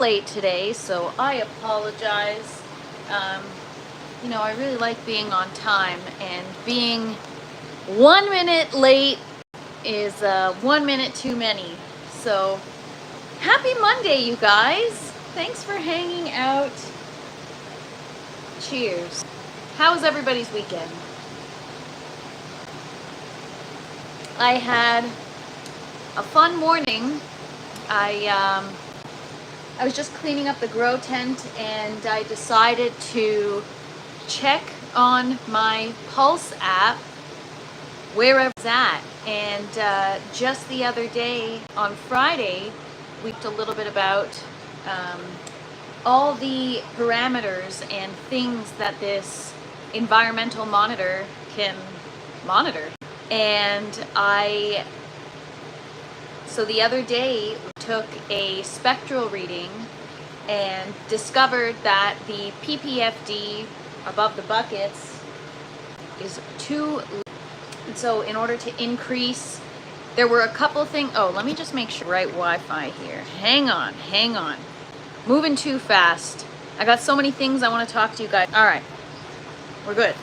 late today, so I apologize. I really like being on time, and being 1 minute late is 1 minute too many. So happy Monday, you guys. Thanks for hanging out. Cheers. How was everybody's weekend? I had a fun morning. I was just cleaning up the grow tent, and I decided to check on my Pulse app where I was at. And just the other day, on Friday, we talked a little bit about all the parameters and things that this environmental monitor can monitor. And so the other day, we took a spectral reading and discovered that the PPFD above the buckets is too low. And so in order to increase, there were a couple things. Oh, let me just make sure. Right Wi-Fi here. Hang on. Moving too fast. I got so many things I want to talk to you guys. All right. We're good.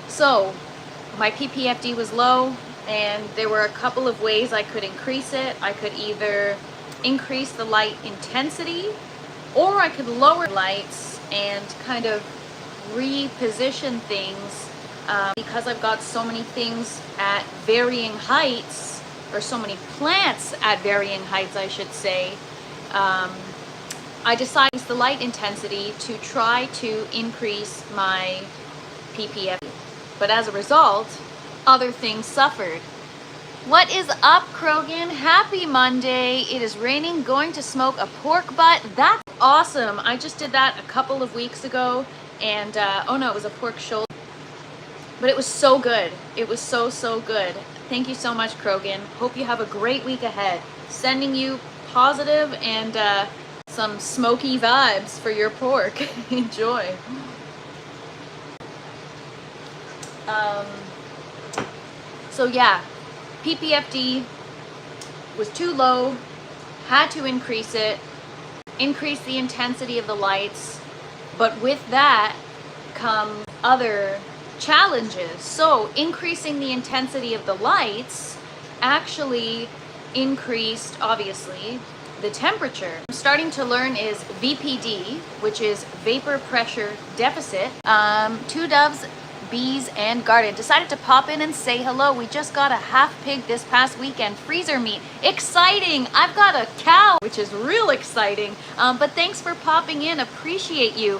So my PPFD was low, and there were a couple of ways I could increase it. I could either increase the light intensity, or I could lower lights and kind of reposition things, because I've got so many things at varying heights, or so many plants at varying heights, I should say. I decided the light intensity to try to increase my PPFD. But as a result, other things suffered. What is up, Krogan? Happy Monday. It is raining. Going to smoke a pork butt. That's awesome. I just did that a couple of weeks ago, and oh no, it was a pork shoulder. But it was so good. It was so good. Thank you so much, Krogan. Hope you have a great week ahead. Sending you positive and some smoky vibes for your pork. Enjoy. So yeah, PPFD was too low, had to increase it, increase the intensity of the lights, but with that come other challenges. So increasing the intensity of the lights actually increased, obviously, the temperature. I'm starting to learn is VPD, which is vapor pressure deficit. Two doves, bees, and garden. Decided to pop in and say hello. We just got a half pig this past weekend. Freezer meat. Exciting! I've got a cow, which is real exciting. But thanks for popping in. Appreciate you.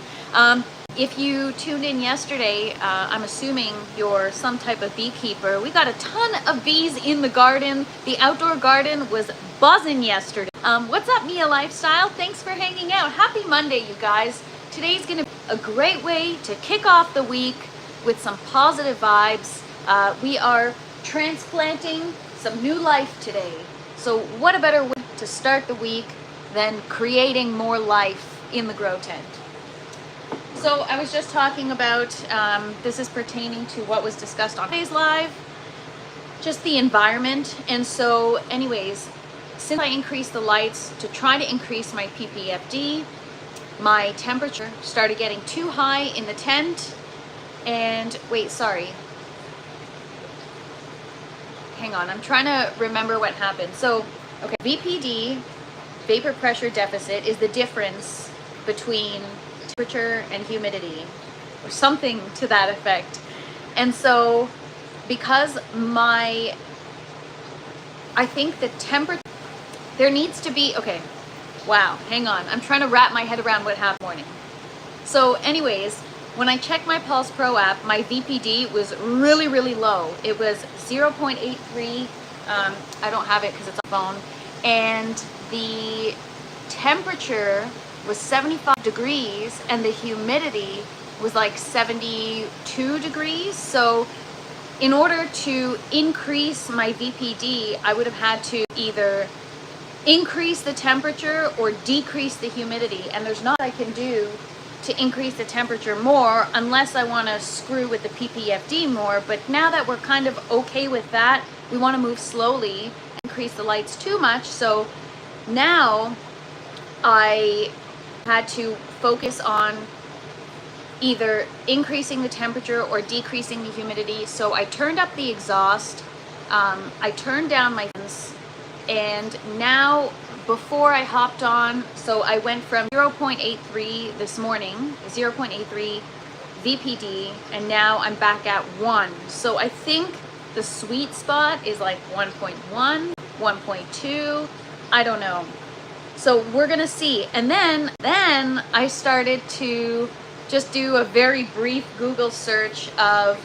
If you tuned in yesterday, I'm assuming you're some type of beekeeper. We got a ton of bees in the garden. The outdoor garden was buzzing yesterday. What's up, Mia Lifestyle? Thanks for hanging out. Happy Monday, you guys. Today's gonna be a great way to kick off the week with some positive vibes. We are transplanting some new life today. So what a better way to start the week than creating more life in the grow tent. So I was just talking about, this is pertaining to what was discussed on today's live, just the environment. And so anyways, since I increased the lights to try to increase my PPFD, my temperature started getting too high in the tent. And wait, sorry. Hang on, I'm trying to remember what happened. So, okay, VPD, vapor pressure deficit, is the difference between temperature and humidity, or something to that effect. And so, because I think the temperature, there needs to be, okay, wow, hang on. I'm trying to wrap my head around what happened this morning. So anyways, when I checked my Pulse Pro app, my VPD was really low. It was 0.83. I don't have it because it's on phone. And the temperature was 75 degrees, and the humidity was like 72 degrees. So in order to increase my VPD, I would have had to either increase the temperature or decrease the humidity. And there's not I can do to increase the temperature more unless I want to screw with the PPFD more. But now that we're kind of okay with that, we want to move slowly and increase the lights too much. So now I had to focus on either increasing the temperature or decreasing the humidity. So I turned up the exhaust, I turned down my fans, and now before I hopped on, so I went from 0.83 this morning, 0.83 VPD, and now I'm back at 1. So I think the sweet spot is like 1.1, 1.2, I don't know. So we're gonna see. And then I started to just do a very brief Google search of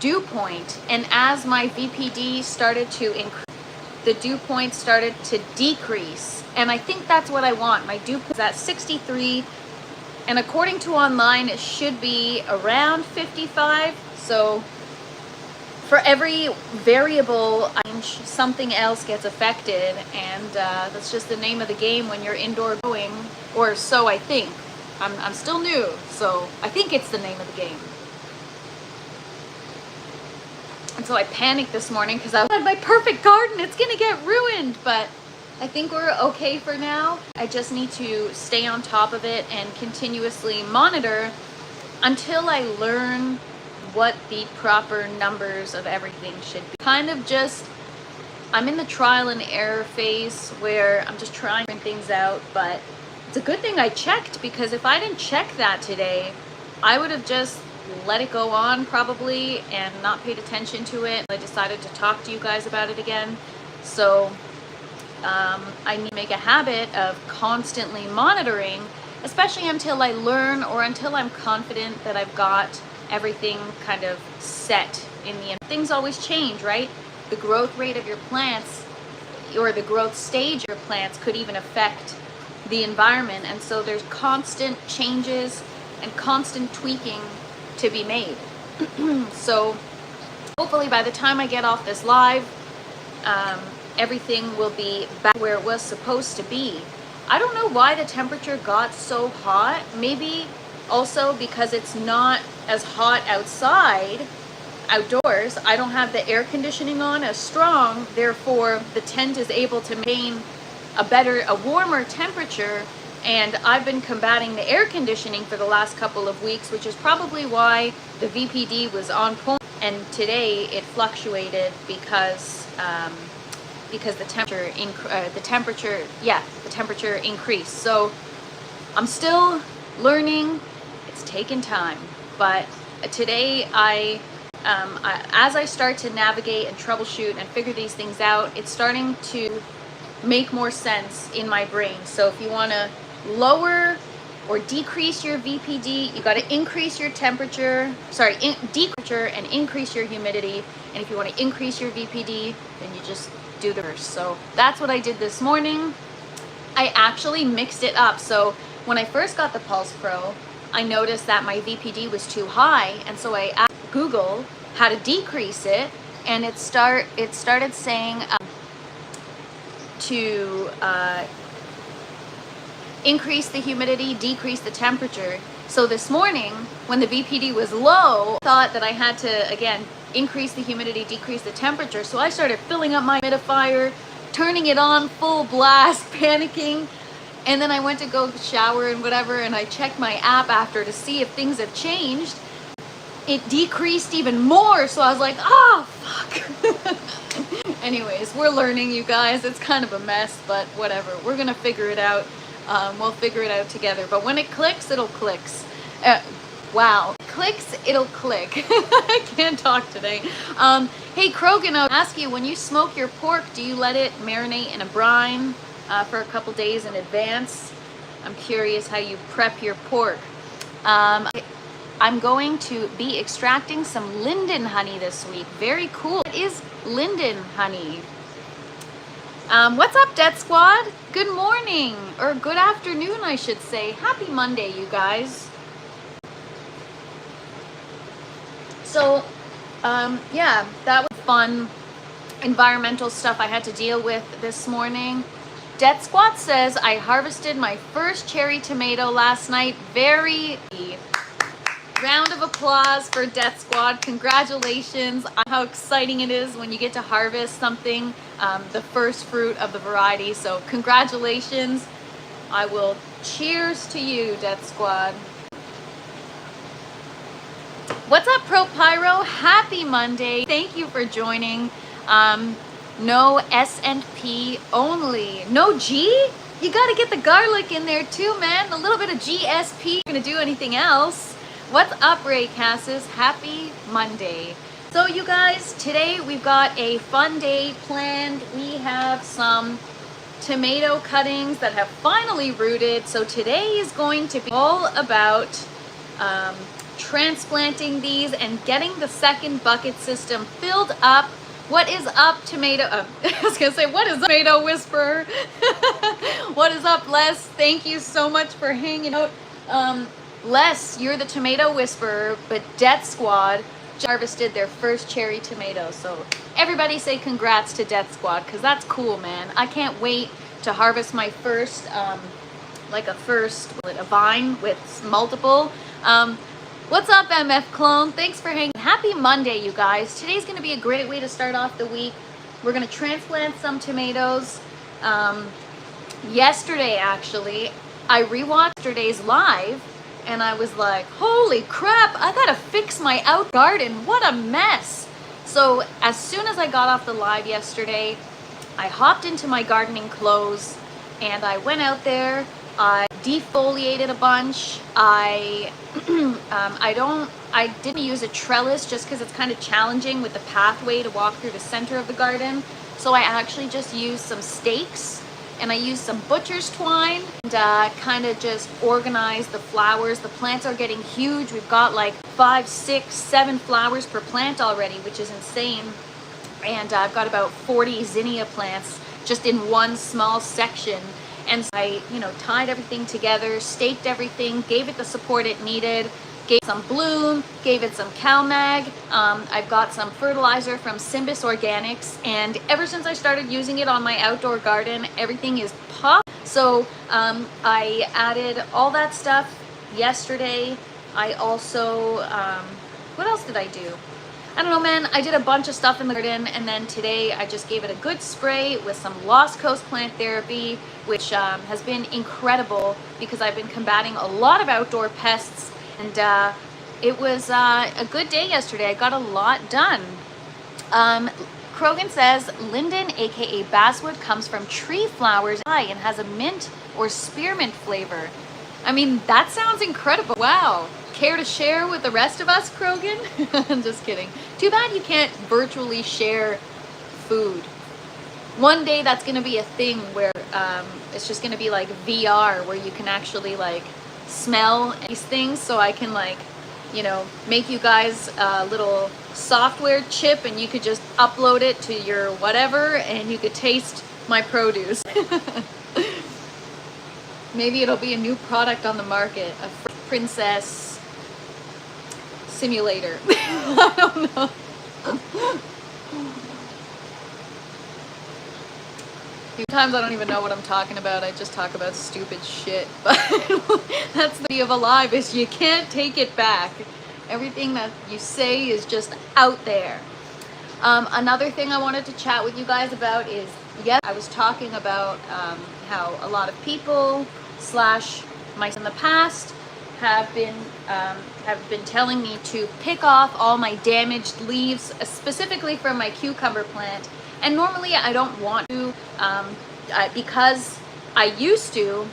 dew point. And as my VPD started to increase, the dew point started to decrease. And I think that's what I want. My dew point is at 63. And according to online, it should be around 55. So for every variable, something else gets affected, and that's just the name of the game when you're indoor growing, or so I think. I'm still new, so I think it's the name of the game. And so I panicked this morning because I had my perfect garden. It's gonna get ruined, but I think we're okay for now. I just need to stay on top of it and continuously monitor until I learn what the proper numbers of everything should be. Kind of just, I'm in the trial and error phase where I'm just trying different things out, but it's a good thing I checked, because if I didn't check that today, I would have just let it go on probably and not paid attention to it. I decided to talk to you guys about it again. So I need to make a habit of constantly monitoring, especially until I learn or until I'm confident that I've got everything kind of set in the end. Things always change, right? The growth rate of your plants or the growth stage of your plants could even affect the environment. And so there's constant changes and constant tweaking to be made. So hopefully by the time I get off this live, everything will be back where it was supposed to be. I don't know why the temperature got so hot. Maybe also because it's not as hot outside, outdoors. I don't have the air conditioning on as strong, therefore the tent is able to maintain a warmer temperature, and I've been combating the air conditioning for the last couple of weeks, which is probably why the VPD was on point, and today it fluctuated because the temperature increased. So I'm still learning. It's taken time, but today as I start to navigate and troubleshoot and figure these things out, it's starting to make more sense in my brain. So if you want to lower or decrease your VPD, you got to increase your temperature, decrease and increase your humidity. And if you want to increase your VPD, then you just do the reverse. So that's what I did this morning. I actually mixed it up. So when I first got the Pulse Pro, I noticed that my VPD was too high, and so I asked Google how to decrease it, and it started saying to increase the humidity, decrease the temperature. So this morning, when the VPD was low, I thought that I had to, again, increase the humidity, decrease the temperature. So I started filling up my humidifier, turning it on full blast, panicking. And then I went to go shower and whatever, and I checked my app after to see if things have changed. It decreased even more, so I was like, oh, fuck. Anyways, we're learning, you guys. It's kind of a mess, but whatever. We're going to figure it out. We'll figure it out together. But when it clicks, it'll click. Wow. Clicks, it'll click. I can't talk today. Hey, Krogan, I'll ask you, when you smoke your pork, do you let it marinate in a brine for a couple days in advance? I'm curious how you prep your pork. I'm going to be extracting some linden honey this week. Very cool. What is linden honey? What's up, Death Squad? Good morning, or good afternoon, I should say. Happy Monday, you guys. So, yeah, that was fun environmental stuff I had to deal with this morning. Death Squad says, I harvested my first cherry tomato last night. Very round of applause for Death Squad. Congratulations on how exciting it is when you get to harvest something, the first fruit of the variety. So congratulations. I will cheers to you, Death Squad. What's up, Pro Pyro? Happy Monday. Thank you for joining. No S&P only. No G? You gotta get the garlic in there too, man. A little bit of GSP. Gonna do anything else. What's up, Ray Cassis? Happy Monday. So you guys, today we've got a fun day planned. We have some tomato cuttings that have finally rooted. So today is going to be all about transplanting these and getting the second bucket system filled up. What is up, tomato? I was gonna say, what is up, tomato whisperer? What is up, Les? Thank you so much for hanging out. Les, you're the tomato whisperer, but Death Squad harvested their first cherry tomato. So everybody say congrats to Death Squad, because that's cool, man. I can't wait to harvest my first, a vine with multiple. What's up, MF Clone? Thanks for hanging. Happy Monday, you guys. Today's going to be a great way to start off the week. We're going to transplant some tomatoes. Yesterday, actually, I rewatched yesterday's live, and I was like, holy crap, I got to fix my out garden. What a mess. So as soon as I got off the live yesterday, I hopped into my gardening clothes, and I went out there. I defoliated a bunch. I didn't use a trellis just because it's kind of challenging with the pathway to walk through the center of the garden. So I actually just used some stakes, and I used some butcher's twine, and kind of just organized the flowers. The plants are getting huge. We've got like 5, 6, 7 flowers per plant already, which is insane. And I've got about 40 zinnia plants just in one small section. And so I, tied everything together, staked everything, gave it the support it needed, gave it some bloom, gave it some CalMag. I've got some fertilizer from Simbis Organics, and ever since I started using it on my outdoor garden, everything is pop. So I added all that stuff yesterday. I also, what else did I do? I don't know, man. I did a bunch of stuff in the garden, and then today I just gave it a good spray with some Lost Coast plant therapy, which has been incredible because I've been combating a lot of outdoor pests, and it was a good day yesterday. I got a lot done. Krogan says linden, aka basswood, comes from tree flowers and has a mint or spearmint flavor. I mean, that sounds incredible. Wow. Care to share with the rest of us, Krogan? I'm just kidding. Too bad you can't virtually share food. One day that's going to be a thing where it's just going to be like VR, where you can actually like smell these things. So I can make you guys a little software chip, and you could just upload it to your whatever, and you could taste my produce. Maybe it'll be a new product on the market, a princess simulator. I don't know. Sometimes I don't even know what I'm talking about. I just talk about stupid shit. But that's the beauty of a live, is you can't take it back. Everything that you say is just out there. Another thing I wanted to chat with you guys about is, I was talking about how a lot of people / mice in the past have been telling me to pick off all my damaged leaves, specifically from my cucumber plant. And normally I don't want to, because I used to,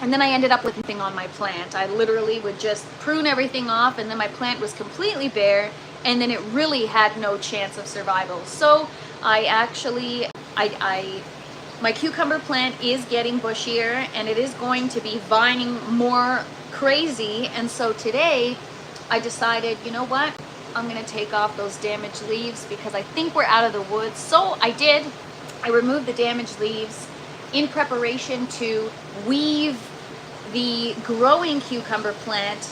and then I ended up with nothing on my plant. I literally would just prune everything off, and then my plant was completely bare, and then it really had no chance of survival. So I actually, my cucumber plant is getting bushier, and it is going to be vining more crazy. And so today I decided, you know what, I'm gonna take off those damaged leaves because I think we're out of the woods. So I did. I removed the damaged leaves in preparation to weave the growing cucumber plant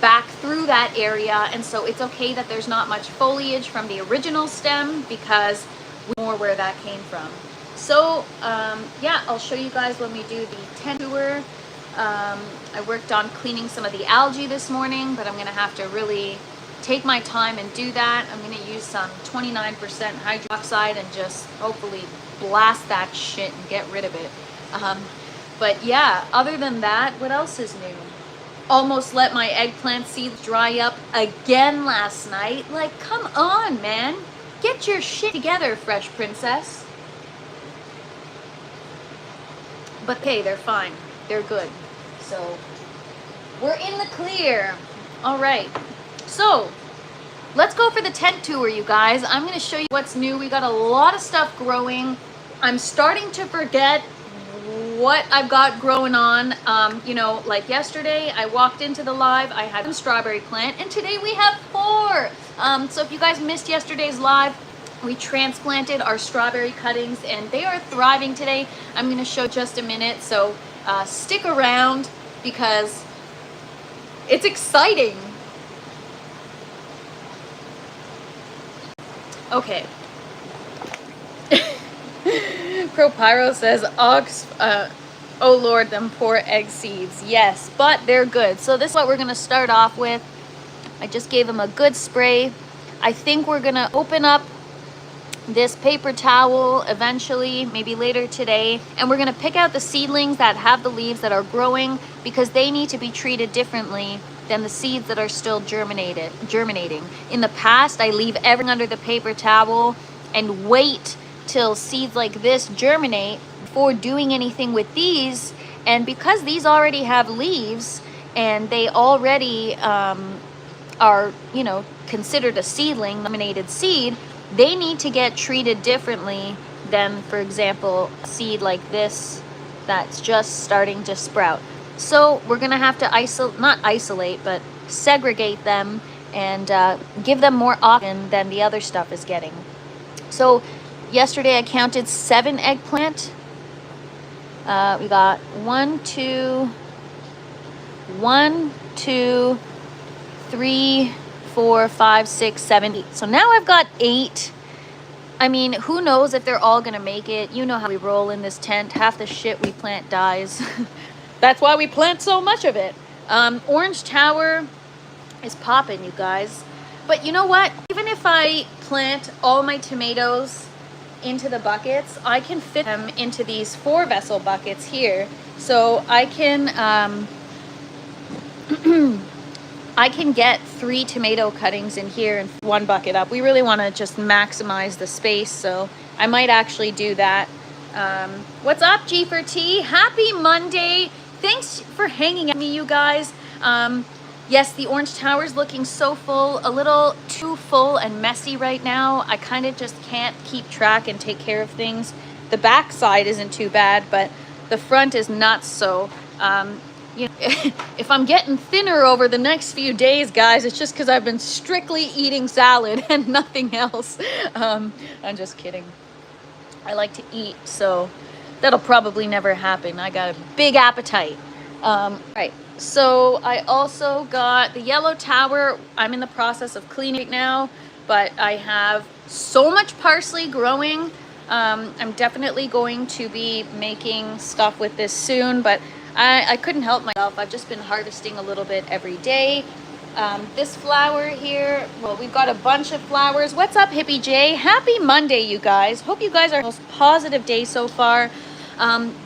back through that area. And so it's okay that there's not much foliage from the original stem, because we know where that came from. So I'll show you guys when we do the tent tour. I worked on cleaning some of the algae this morning, but I'm gonna have to really take my time and do that. I'm gonna use some 29% hydroxide and just hopefully blast that shit and get rid of it. But yeah, other than that, what else is new? Almost let my eggplant seeds dry up again last night. Like, come on, man. Get your shit together, Fresh Princess. But hey, they're fine. They're good. So, we're in the clear. All right. So, let's go for the tent tour, you guys. I'm going to show you what's new. We got a lot of stuff growing. I'm starting to forget what I've got growing on. You know, like yesterday, I walked into the live, I had one strawberry plant, and today we have 4. So if you guys missed yesterday's live, we transplanted our strawberry cuttings, and they are thriving today. I'm going to show just a minute, so stick around because it's exciting. Okay. ProPyro says, Ox, oh Lord, them poor egg seeds. Yes, but they're good. So this is what we're going to start off with. I just gave them a good spray. I think we're going to open up this paper towel eventually, maybe later today, and we're going to pick out the seedlings that have the leaves that are growing because they need to be treated differently than the seeds that are still germinating. In the past, I leave everything under the paper towel and wait till seeds like this germinate before doing anything with these. And because these already have leaves and they already are, you know, considered a seedling, germinated seed, they need to get treated differently than, for example, a seed like this that's just starting to sprout. So we're gonna have to not isolate, but segregate them and give them more oxygen than the other stuff is getting. So yesterday I counted 7 eggplant. We got 1, 2, 3, 4, 5, 6, 7, 8. So now I've got 8. I mean, who knows if they're all gonna make it. You know how we roll in this tent. Half the shit we plant dies. That's why we plant so much of it. Orange Tower is popping, you guys. But you know what? Even if I plant all my tomatoes into the buckets, I can fit them into these 4-vessel buckets here. So I can I can get 3 tomato cuttings in here and 1 bucket up. We really want to just maximize the space, so I might actually do that. What's up, G4T? Happy Monday. Thanks for hanging out with me, you guys. Yes, the Orange Tower's looking so full, a little too full and messy right now. I kind of just can't keep track and take care of things. The back side isn't too bad, but the front is not so. You know, if I'm getting thinner over the next few days, guys, it's just because I've been strictly eating salad and nothing else. I'm just kidding. I like to eat, so that'll probably never happen. I got a big appetite. Right, so I also got the yellow tower. I'm in the process of cleaning it now, but I have so much parsley growing. I'm definitely going to be making stuff with this soon, but I couldn't help myself. I've just been harvesting a little bit every day. This flower here, well, we've got a bunch of flowers. What's up, Hippie J? Happy Monday, you guys. Hope you guys are the most positive day so far.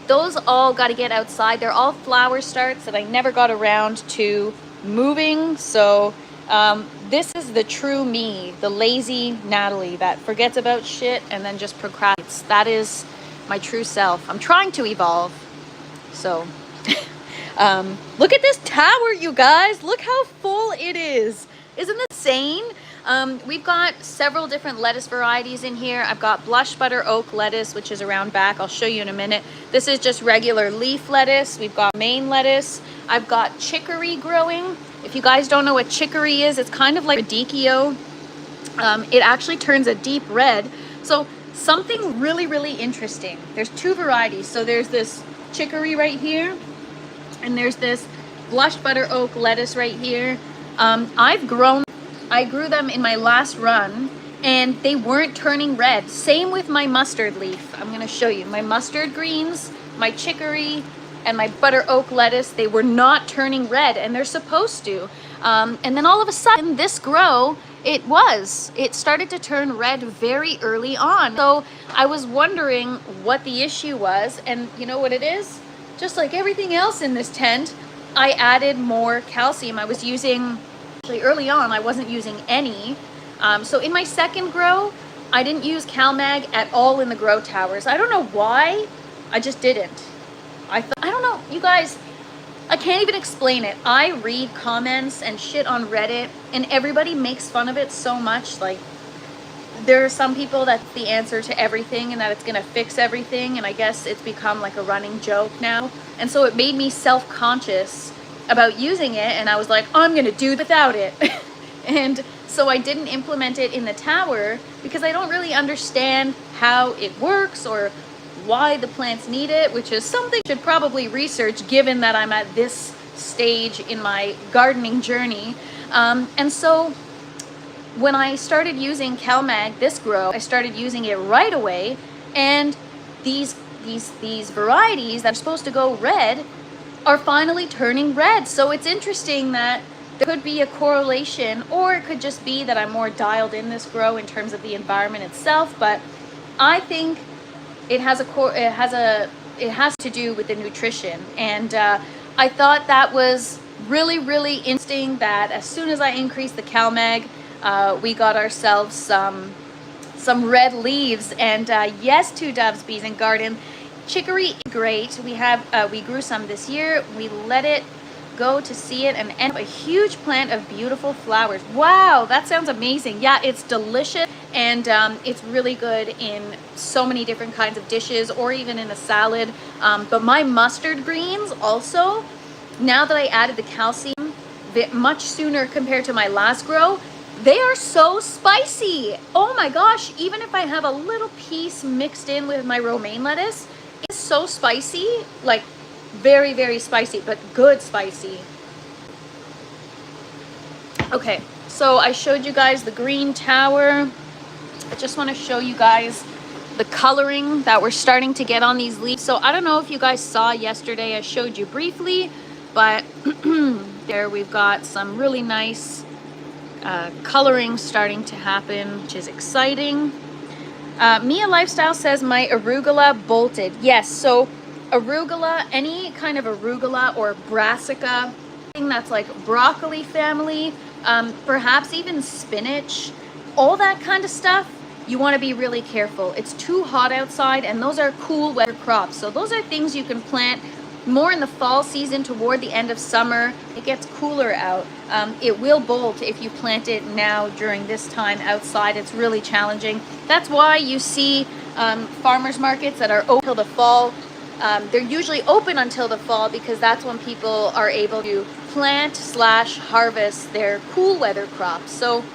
Those all got to get outside. They're all flower starts that I never got around to moving. So this is the true me, the lazy Natalie that forgets about shit and then just procrastinates. That is my true self. I'm trying to evolve. So look at this tower, you guys. Look how full it is. Isn't that insane? We've got several different lettuce varieties in here. I've got blush butter oak lettuce, which is around back. I'll show you in a minute. This is just regular leaf lettuce. We've got Maine lettuce. I've got chicory growing. If you guys don't know what chicory is, it's kind of like radicchio. It actually turns a deep red. So something really, really interesting. There's 2 varieties. So there's this chicory right here, and there's this blush butter oak lettuce right here. I grew them in my last run and they weren't turning red. Same with my mustard leaf. I'm gonna show you my mustard greens, my chicory, and my butter oak lettuce. They were not turning red, and they're supposed to. And then all of a sudden this grow, it started to turn red very early on. So I was wondering what the issue was, and you know what it is? just like everything else in this tent, I added more calcium. I was using, actually early on, I wasn't using any. So in my second grow, I didn't use CalMag at all in the grow towers. I don't know why, I just didn't. I don't know, you guys, I can't even explain it. I read comments and shit on Reddit, and everybody makes fun of it so much. Like, there are some people that's the answer to everything and that it's gonna fix everything, and I guess it's become like a running joke now. And so it made me self-conscious about using it, and I was like, I'm gonna do without it. And so I didn't implement it in the tower because I don't really understand how it works or why the plants need it, which is something I should probably research given that I'm at this stage in my gardening journey. And so when I started using CalMag this grow, I started using it right away, and these varieties that are supposed to go red are finally turning red. So it's interesting that there could be a correlation, or it could just be that I'm more dialed in this grow in terms of the environment itself, but I think it has to do with the nutrition. And I thought that was really, really interesting that as soon as I increased the CalMag, we got ourselves some red leaves. And yes, Two Doves Bees and Garden, chicory is great. We grew some this year. We let it go to see it and end up a huge plant of beautiful flowers. Wow, that sounds amazing. Yeah, it's delicious, and it's really good in so many different kinds of dishes or even in a salad. But my mustard greens also, now that I added the calcium much sooner compared to my last grow, they are so spicy. Oh my gosh, even if I have a little piece mixed in with my romaine lettuce, it's so spicy, like very, very spicy, but good spicy. Okay, so I showed you guys the green tower. I just want to show you guys the coloring that we're starting to get on these leaves. So I don't know if you guys saw yesterday, I showed you briefly, but there we've got some really nice coloring starting to happen, which is exciting. Mia Lifestyle says my arugula bolted. Yes, so arugula, any kind of arugula or brassica, that's like broccoli family, perhaps even spinach, all that kind of stuff, you want to be really careful. It's too hot outside, and those are cool weather crops. So those are things you can plant more in the fall season toward the end of summer. It gets cooler out. It will bolt if you plant it now during this time outside. It's really challenging. That's why you see farmers markets that are open till the fall. They're usually open until the fall because that's when people are able to plant / harvest their cool weather crops. So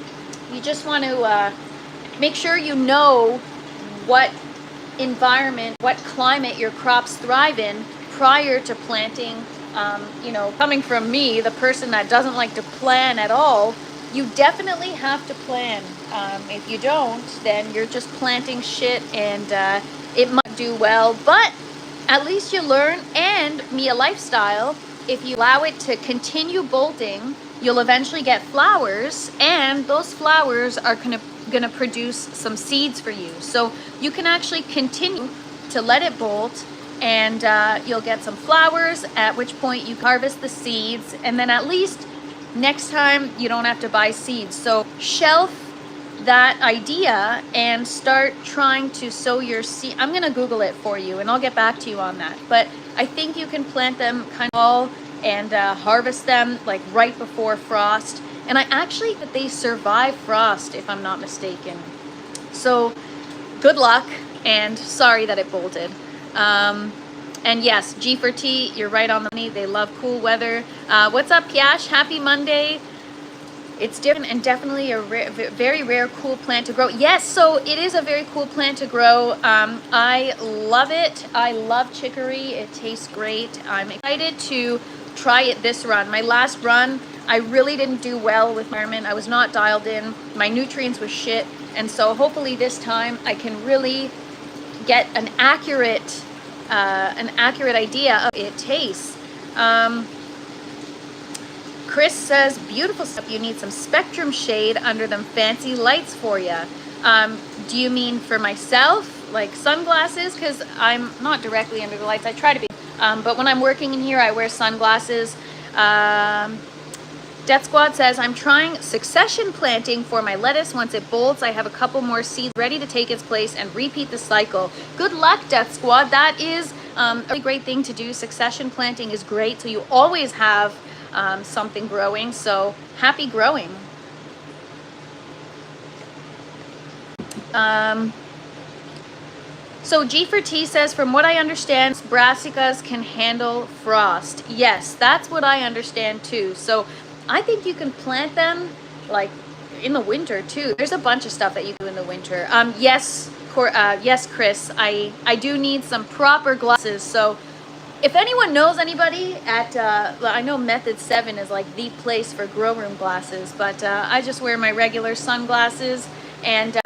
you just want to make sure you know what environment, what climate your crops thrive in prior to planting. You know, coming from me, the person that doesn't like to plan at all, you definitely have to plan. If you don't, then you're just planting shit, and it might do well, but at least you learn. And Mia Lifestyle, if you allow it to continue bolting, you'll eventually get flowers, and those flowers are gonna produce some seeds for you. So you can actually continue to let it bolt, and you'll get some flowers, at which point you harvest the seeds, and then at least next time you don't have to buy seeds. So shelf that idea and start trying to sow your seed. I'm gonna Google it for you and I'll get back to you on that. But I think you can plant them kind of all and harvest them like right before frost. And I actually think they survive frost, if I'm not mistaken. So good luck, and sorry that it bolted. And yes, G4T, you're right on the money. They love cool weather. What's up, Piash? Happy Monday. It's different and definitely a very rare cool plant to grow. Yes, so it is a very cool plant to grow. I love it. I love chicory. It tastes great. I'm excited to try it this run. My last run, I really didn't do well with my environment. I was not dialed in. My nutrients were shit. And so hopefully this time I can really get an accurate idea of it tastes. Chris says, beautiful stuff. You need some spectrum shade under them fancy lights for you. Do you mean for myself, like sunglasses? Because I'm not directly under the lights. I try to be. But when I'm working in here, I wear sunglasses. Death Squad says, I'm trying succession planting for my lettuce. Once it bolts, I have a couple more seeds ready to take its place and repeat the cycle. Good luck, Death Squad. That is a really great thing to do. Succession planting is great, so you always have something growing. So happy growing. So G4T says, from what I understand, brassicas can handle frost. Yes, that's what I understand too. So I think you can plant them like in the winter too. There's a bunch of stuff that you do in the winter. Yes, Chris, I do need some proper glasses. So if anyone knows anybody at, I know Method 7 is like the place for grow room glasses, but I just wear my regular sunglasses. And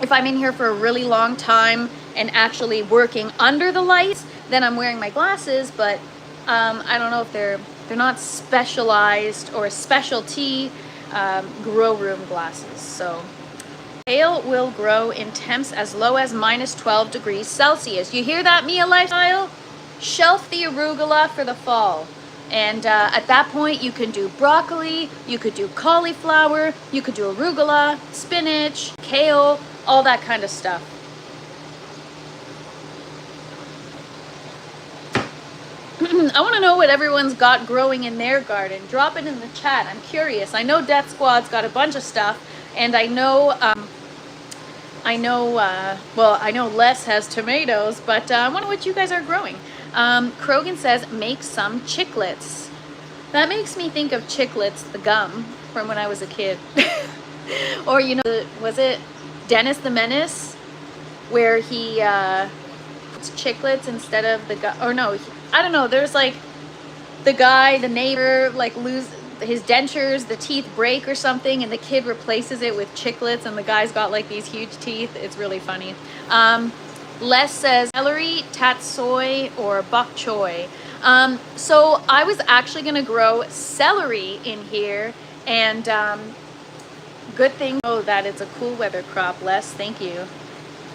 if I'm in here for a really long time and actually working under the lights, then I'm wearing my glasses, but I don't know if they're not specialized or specialty grow room glasses. So kale will grow in temps as low as -12 degrees Celsius. You hear that, Mia Lifestyle? Shelf the arugula for the fall. And at that point, you can do broccoli, you could do cauliflower, you could do arugula, spinach, kale, all that kind of stuff. I want to know what everyone's got growing in their garden. Drop it in the chat. I'm curious. I know Death Squad's got a bunch of stuff, and I know Les has tomatoes, but I wonder what you guys are growing. Krogan says, make some chiclets. That makes me think of Chiclets, the gum, from when I was a kid. Or, you know, was it Dennis the Menace, where he puts chiclets instead of the gum? Or no, I don't know. There's like the guy, the neighbor, like lose his dentures, the teeth break or something, and the kid replaces it with chiclets, and the guy's got like these huge teeth. It's really funny. Les says celery, tatsoi, or bok choy. So I was actually going to grow celery in here, and good thing that it's a cool weather crop, Les. Thank you.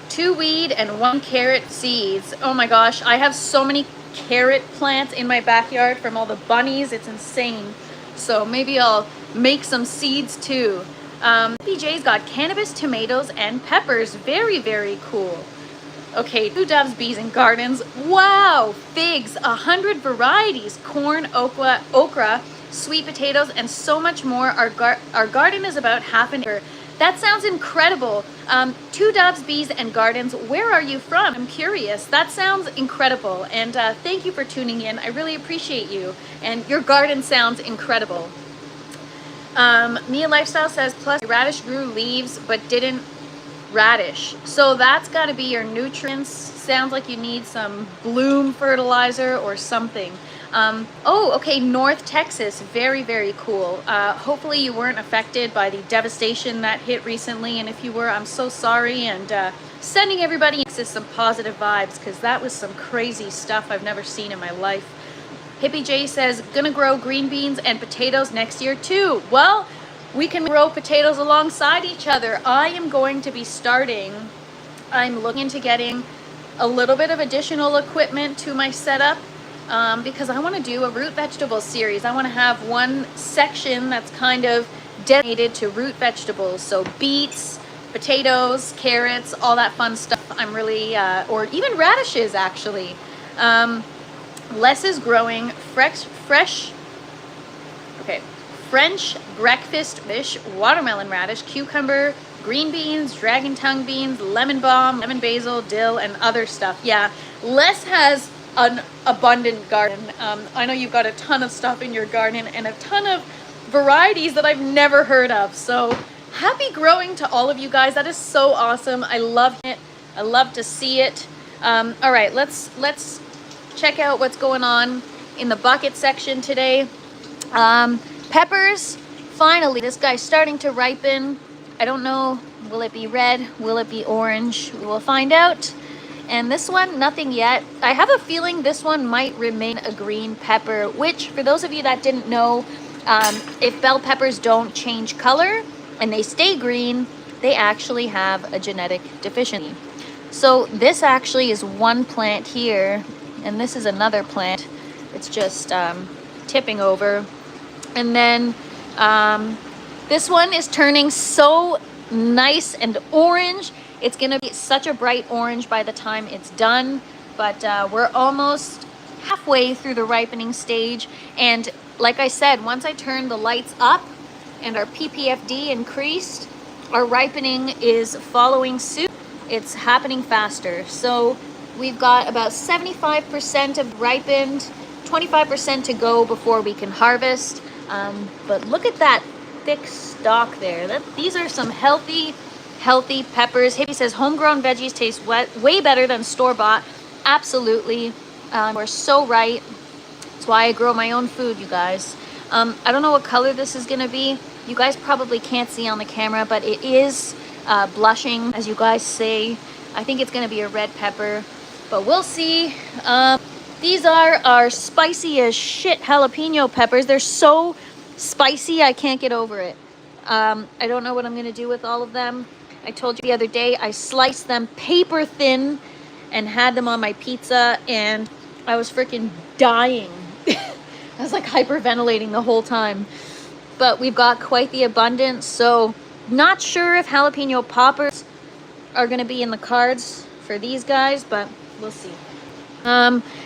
2 weed and 1 carrot seeds. Oh my gosh, I have so many carrot plants in my backyard from all the bunnies. It's insane. So maybe I'll make some seeds too. PJ's got cannabis, tomatoes, and peppers. Very, very cool. Okay, 2 Doves, Bees, and Gardens. Wow! Figs, 100 varieties. Corn, okra, sweet potatoes, and so much more. Our garden is about half an acre. That sounds incredible. 2 Doves, Bees, and Gardens. Where are you from? I'm curious. That sounds incredible. And thank you for tuning in. I really appreciate you. And your garden sounds incredible. Mia Lifestyle says, plus radish grew leaves but didn't radish. So that's got to be your nutrients. Sounds like you need some bloom fertilizer or something. Oh, okay, North Texas. Very, very cool. Hopefully you weren't affected by the devastation that hit recently, and if you were, I'm so sorry, and sending everybody in Texas some positive vibes, because that was some crazy stuff I've never seen in my life. Hippie J says, gonna grow green beans and potatoes next year too. Well, we can grow potatoes alongside each other. I am going to be I'm looking into getting a little bit of additional equipment to my setup, because I want to do a root vegetable series. I want to have one section that's kind of dedicated to root vegetables. So beets, potatoes, carrots, all that fun stuff. I'm really, or even radishes actually. Les is growing French breakfast fish, watermelon radish, cucumber, green beans, dragon tongue beans, lemon balm, lemon basil, dill, and other stuff. Yeah, Les has an abundant garden. I know you've got a ton of stuff in your garden and a ton of varieties that I've never heard of. So happy growing to all of you guys. That is so awesome. I love it. I love to see it. All right, let's check out what's going on in the bucket section today. Peppers, finally, this guy's starting to ripen. I don't know, will it be red? Will it be orange? We will find out. And this one, nothing yet. I have a feeling this one might remain a green pepper, which, for those of you that didn't know, if bell peppers don't change color and they stay green, they actually have a genetic deficiency. So this actually is one plant here And this is another plant. It's just tipping over. And then this one is turning so nice and orange. It's gonna be such a bright orange by the time it's done, but we're almost halfway through the ripening stage. And like I said, once I turn the lights up and our PPFD increased, our ripening is following suit. It's happening faster. So we've got about 75% of ripened, 25% to go before we can harvest. But look at that thick stalk there. These are some healthy peppers. Hippie says homegrown veggies taste way better than store-bought. Absolutely. We're so right. That's why I grow my own food, you guys. I don't know what color this is gonna be. You guys probably can't see on the camera, but it is blushing, as you guys say. I think it's gonna be a red pepper, but we'll see. These are our spicy as shit jalapeno peppers. They're so spicy, I can't get over it. I don't know what I'm gonna do with all of them. I told you the other day, I sliced them paper thin and had them on my pizza, and I was freaking dying. I was like hyperventilating the whole time. But we've got quite the abundance, so not sure if jalapeno poppers are gonna be in the cards for these guys, but we'll see.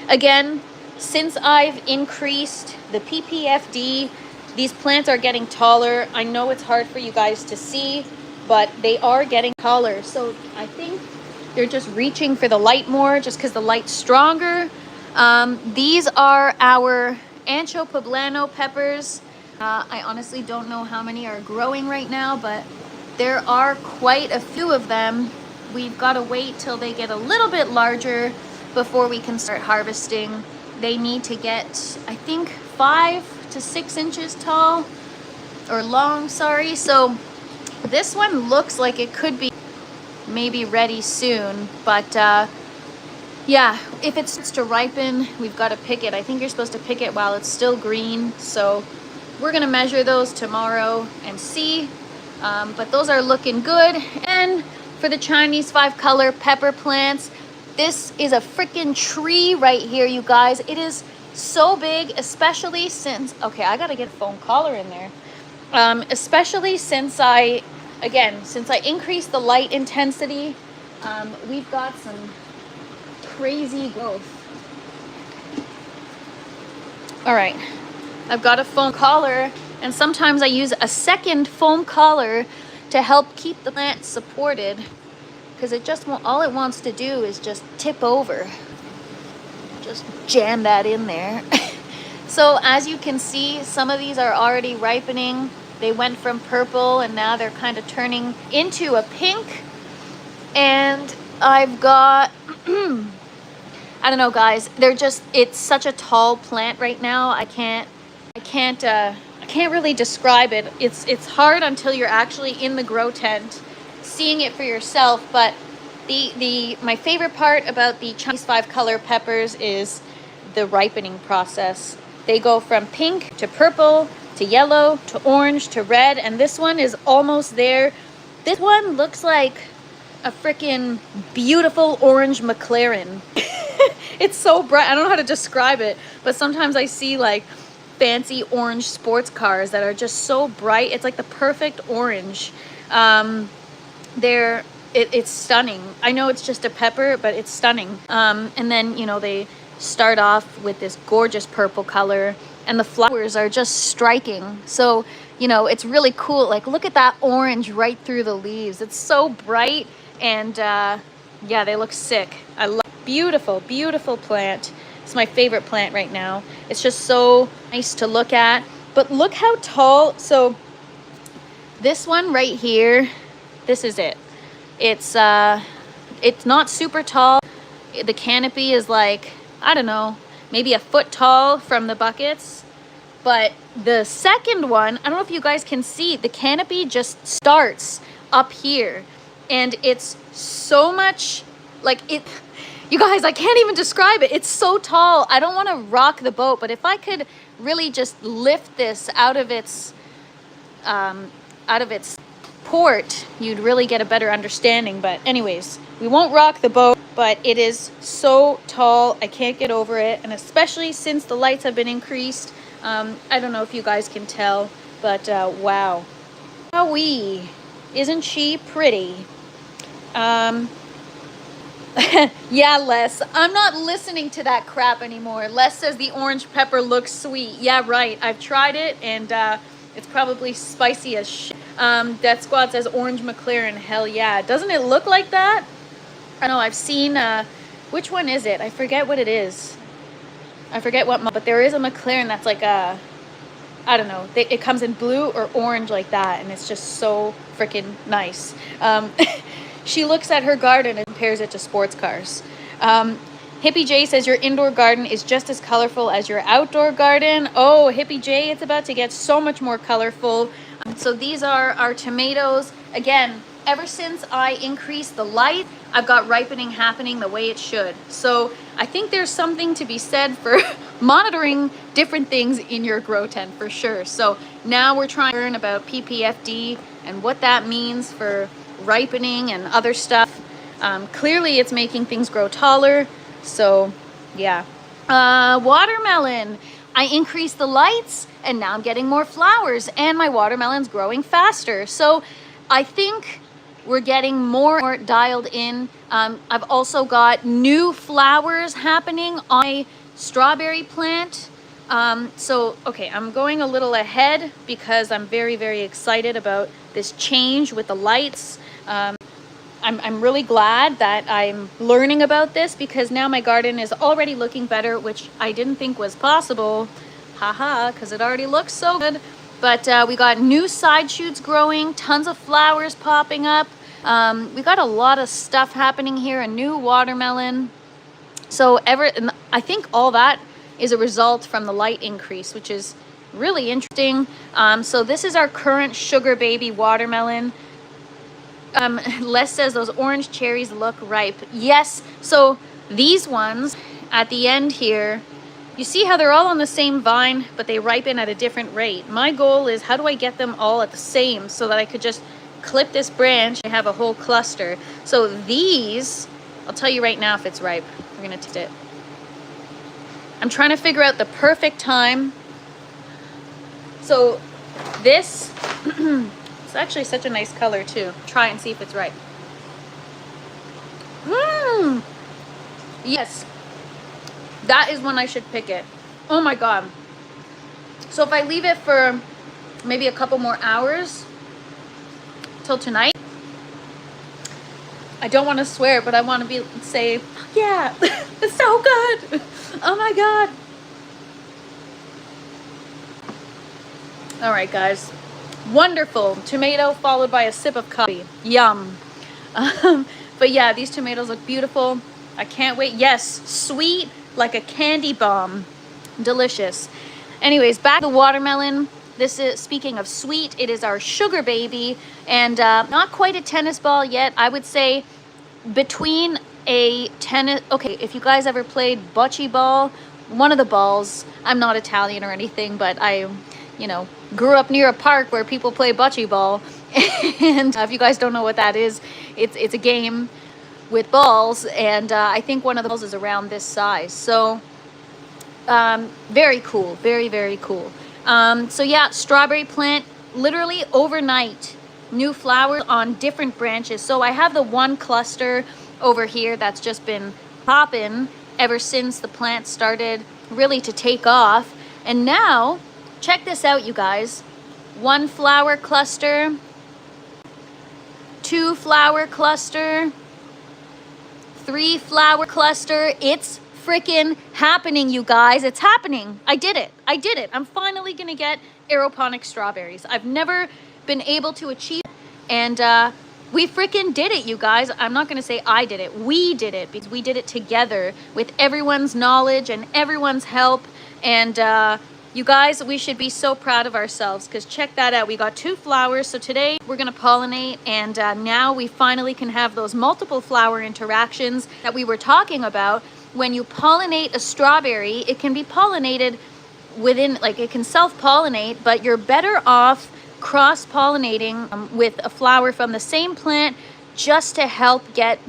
Again, since I've increased the PPFD, these plants are getting taller. I know it's hard for you guys to see, but they are getting taller. So I think they're just reaching for the light more just because the light's stronger. These are our ancho poblano peppers. I honestly don't know how many are growing right now, but there are quite a few of them. We've got to wait till they get a little bit larger before we can start harvesting. They need to get, I think, 5 to 6 inches tall or long, sorry. So this one looks like it could be maybe ready soon, but yeah, if it starts to ripen, we've got to pick it. I think you're supposed to pick it while it's still green, so we're gonna measure those tomorrow and see, but those are looking good. And for the Chinese 5-color pepper plants, this is a freaking tree right here, you guys. It is so big, especially since, okay, I gotta get a foam collar in there. Especially since since I increased the light intensity, we've got some crazy growth. All right, I've got a foam collar, and sometimes I use a second foam collar to help keep the plant supported, because it just all it wants to do is just tip over. Just jam that in there. So as you can see, some of these are already ripening. They went from purple and now they're kind of turning into a pink. And I've got I don't know, guys, it's such a tall plant right now. I can't really describe it. It's hard until you're actually in the grow tent seeing it for yourself. But my favorite part about the Chinese 5-color peppers is the ripening process. They go from pink to purple to yellow to orange to red, and this one is almost there. This one looks like a freaking beautiful orange McLaren. It's so bright. I don't know how to describe it, but sometimes I see like fancy orange sports cars that are just so bright. It's like the perfect orange. It's stunning. I know it's just a pepper, but it's stunning. And then, you know, they start off with this gorgeous purple color, and the flowers are just striking. So, you know, it's really cool. Like, look at that orange right through the leaves. It's so bright, and yeah, they look sick. I love beautiful, beautiful plant. It's my favorite plant right now. It's just so nice to look at. But look how tall. So this one right here, this is it. It's not super tall. The canopy is like, I don't know, maybe a foot tall from the buckets. But the second one, I don't know if you guys can see, the canopy just starts up here. And it's so much, like, you guys, I can't even describe it. It's so tall. I don't want to rock the boat, but if I could really just lift this out of its port, you'd really get a better understanding. But anyways, we won't rock the boat, but it is so tall. I can't get over it. And especially since the lights have been increased. I don't know if you guys can tell, but wow. Wowee. Isn't she pretty? Yeah, Les, I'm not listening to that crap anymore. Les says the orange pepper looks sweet. Yeah, right. I've tried it, and it's probably spicy as shit. Death Squad says orange McLaren. Hell yeah. Doesn't it look like that? I know, I've seen, which one is it? I forget what it is. I forget what, but there is a McLaren that's like a, I don't know. It comes in blue or orange like that, and it's just so freaking nice. She looks at her garden and compares it to sports cars. Hippie J says your indoor garden is just as colorful as your outdoor garden. Oh, Hippie J, it's about to get so much more colorful. So these are our tomatoes. Again, ever since I increased the light, I've got ripening happening the way it should. So I think there's something to be said for monitoring different things in your grow tent for sure. So now we're trying to learn about PPFD and what that means for ripening and other stuff. Clearly it's making things grow taller. So yeah. Watermelon. I increased the lights and now I'm getting more flowers and my watermelon's growing faster. So I think we're getting more dialed in. I've also got new flowers happening on my strawberry plant. So, okay, I'm going a little ahead because I'm very, very excited about this change with the lights. I'm really glad that I'm learning about this because now my garden is already looking better, which I didn't think was possible. Haha, because it already looks so good. But we got new side shoots growing, tons of flowers popping up. We got a lot of stuff happening here, a new watermelon. So I think all that is a result from the light increase, which is really interesting. So this is our current sugar baby watermelon. Les says those orange cherries look ripe. Yes, so these ones at the end here, you see how they're all on the same vine, but they ripen at a different rate. My goal is how do I get them all at the same so that I could just clip this branch and have a whole cluster. So these, I'll tell you right now if it's ripe. We're gonna taste it. I'm trying to figure out the perfect time. So this, it's actually such a nice color too. Try and see if it's ripe. Yes, that is when I should pick it. Oh my God. So if I leave it for maybe a couple more hours till tonight, I don't want to swear, but I want to say, yeah, it's so good. Oh my God. All right, guys. Wonderful. Tomato followed by a sip of coffee. Yum. But yeah, these tomatoes look beautiful. I can't wait. Yes, sweet like a candy bomb. Delicious. Anyways, back to the watermelon. This is, speaking of sweet, it is our sugar baby, and not quite a tennis ball yet. I would say between a tennis, okay, if you guys ever played bocce ball, one of the balls, I'm not Italian or anything, but I, you know, grew up near a park where people play bocce ball. And if you guys don't know what that is, it's a game with balls, and I think one of the balls is around this size. So very cool, very, very cool. So yeah, strawberry plant, literally overnight, new flowers on different branches. So I have the one cluster over here that's just been popping ever since the plant started really to take off. And now, check this out, you guys. 1 flower cluster, 2 flower cluster, 3 flower cluster. It's freaking happening, you guys. It's happening. I did it. I did it. I'm finally gonna get aeroponic strawberries. I've never been able to achieve it, and we freaking did it, you guys. I'm not gonna say I did it. We did it because we did it together with everyone's knowledge and everyone's help. And you guys, we should be so proud of ourselves because check that out. We got 2 flowers. So today we're gonna pollinate, and now we finally can have those multiple flower interactions that we were talking about. When you pollinate a strawberry, it can be pollinated within, like it can self-pollinate, but you're better off cross-pollinating with a flower from the same plant just to help get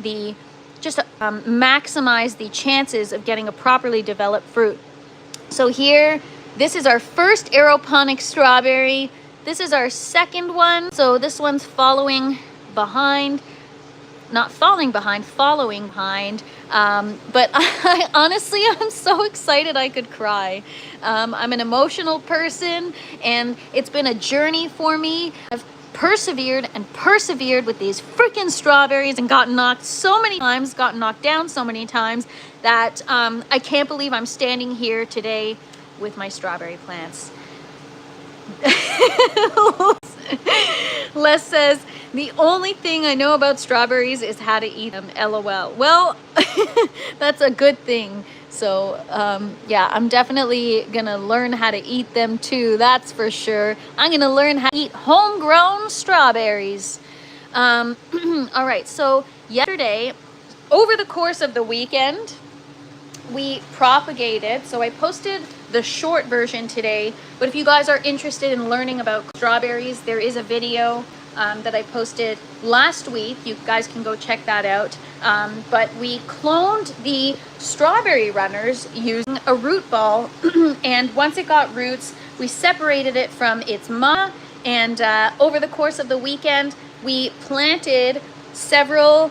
maximize the chances of getting a properly developed fruit. So here, this is our first aeroponic strawberry. This is our second one. So this one's following behind. Not falling behind, following behind. But I honestly, I'm so excited I could cry. I'm an emotional person, and it's been a journey for me. I've persevered and persevered with these freaking strawberries and gotten knocked down so many times that I can't believe I'm standing here today with my strawberry plants. Les says, the only thing I know about strawberries is how to eat them, LOL. Well, that's a good thing. So, yeah, I'm definitely gonna learn how to eat them too, that's for sure. I'm gonna learn how to eat homegrown strawberries. All right, so yesterday, over the course of the weekend, we propagated, so I posted the short version today, but if you guys are interested in learning about strawberries, there is a video that I posted last week. You guys can go check that out. But we cloned the strawberry runners using a root ball, and once it got roots, we separated it from its mama, and over the course of the weekend, we planted several.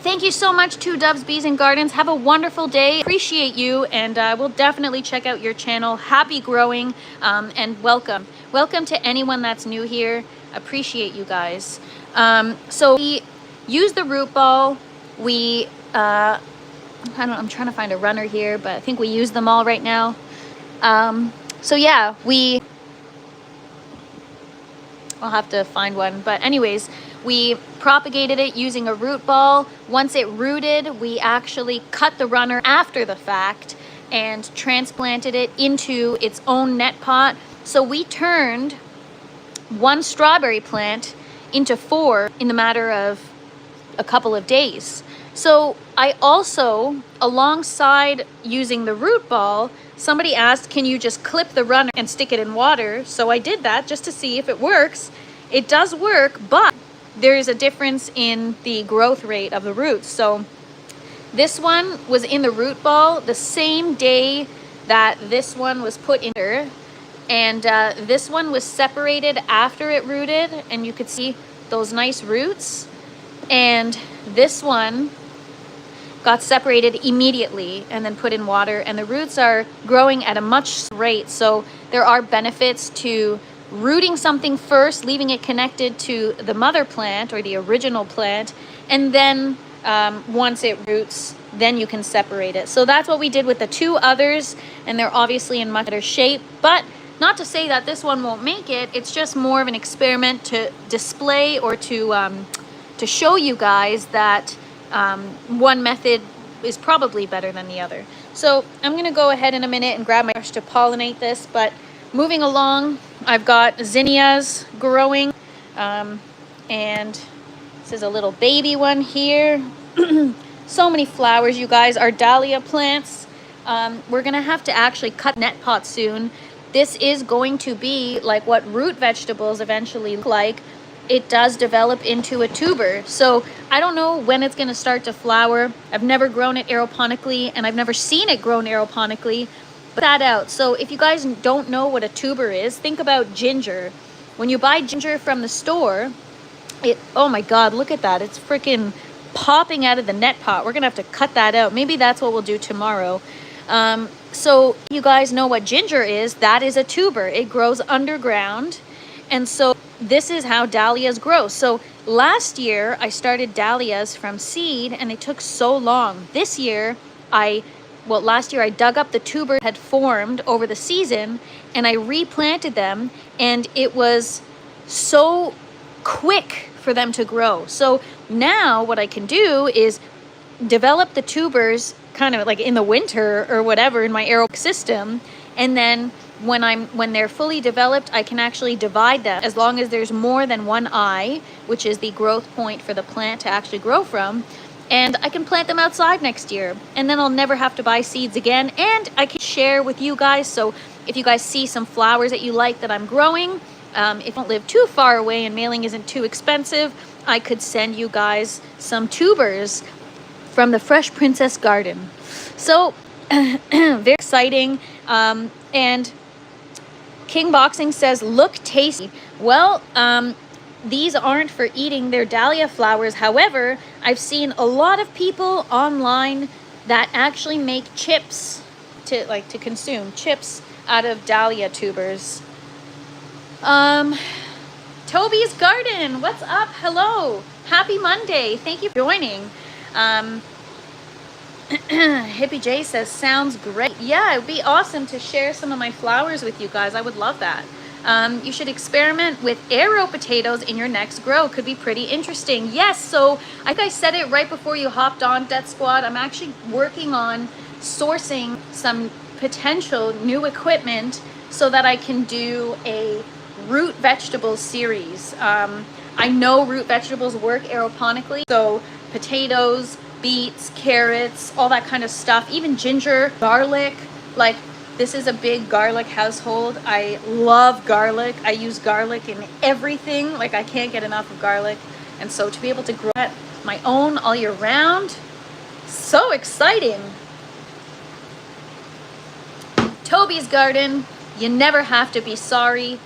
Thank you so much to Doves, Bees, and Gardens. Have a wonderful day. Appreciate you, and we'll definitely check out your channel. Happy growing, and welcome. Welcome to anyone that's new here. Appreciate you guys. So we use the root ball. We, I'm trying to find a runner here, but I think we use them all right now. So yeah, I'll have to find one, but anyways, we propagated it using a root ball. Once it rooted, we actually cut the runner after the fact and transplanted it into its own net pot. So we turned one strawberry plant into 4 in the matter of a couple of days. So I also, alongside using the root ball, somebody asked, can you just clip the runner and stick it in water? So I did that just to see if it works. It does work, but there's a difference in the growth rate of the roots. So this one was in the root ball the same day that this one was put in there, and this one was separated after it rooted, and you could see those nice roots, and this one got separated immediately and then put in water, and the roots are growing at a much rate. So there are benefits to rooting something first, leaving it connected to the mother plant or the original plant, and then once it roots, then you can separate it. So that's what we did with the 2 others, and they're obviously in much better shape, but not to say that this one won't make it. It's just more of an experiment to display or to show you guys that one method is probably better than the other. So I'm gonna go ahead in a minute and grab my brush to pollinate this, but moving along, I've got zinnias growing, and this is a little baby one here. So many flowers, you guys. Our dahlia plants, we're gonna have to actually cut net pot soon. This is going to be like what root vegetables eventually look like. It does develop into a tuber. So I don't know when it's gonna start to flower. I've never grown it aeroponically, and I've never seen it grown aeroponically. That out. So if you guys don't know what a tuber is, think about ginger. When you buy ginger from the store, oh my god, look at that, it's freaking popping out of the net pot. We're gonna have to cut that out. Maybe that's what we'll do tomorrow. So you guys know what ginger is. That is a tuber. It grows underground, and so this is how dahlias grow. So last year I started dahlias from seed, and it took so long. This year last year I dug up the tuber had formed over the season, and I replanted them, and it was so quick for them to grow. So now what I can do is develop the tubers kind of like in the winter or whatever in my aerobic system, and then when they're fully developed, I can actually divide them as long as there's more than one eye, which is the growth point for the plant to actually grow from. And I can plant them outside next year, and then I'll never have to buy seeds again, and I can share with you guys. So if you guys see some flowers that you like that I'm growing, if you don't live too far away and mailing isn't too expensive, I could send you guys some tubers from the Fresh Princess Garden. So very exciting. And King Boxing says, look tasty. Well, these aren't for eating, they're dahlia flowers. However, I've seen a lot of people online that actually make chips to consume chips out of dahlia tubers. Toby's Garden, what's up? Hello, happy Monday. Thank you for joining. Hippie J says, sounds great. Yeah, it would be awesome to share some of my flowers with you guys. I would love that. You should experiment with arrow potatoes in your next grow. Could be pretty interesting. Yes, so I think I said it right before you hopped on, Death Squad. I'm actually working on sourcing some potential new equipment so that I can do a root vegetables series. I know root vegetables work aeroponically, so potatoes, beets, carrots, all that kind of stuff, even ginger, garlic. Like, this is a big garlic household. I love garlic. I use garlic in everything. Like, I can't get enough of garlic. And so to be able to grow it my own all year round, so exciting. Toby's Garden, you never have to be sorry.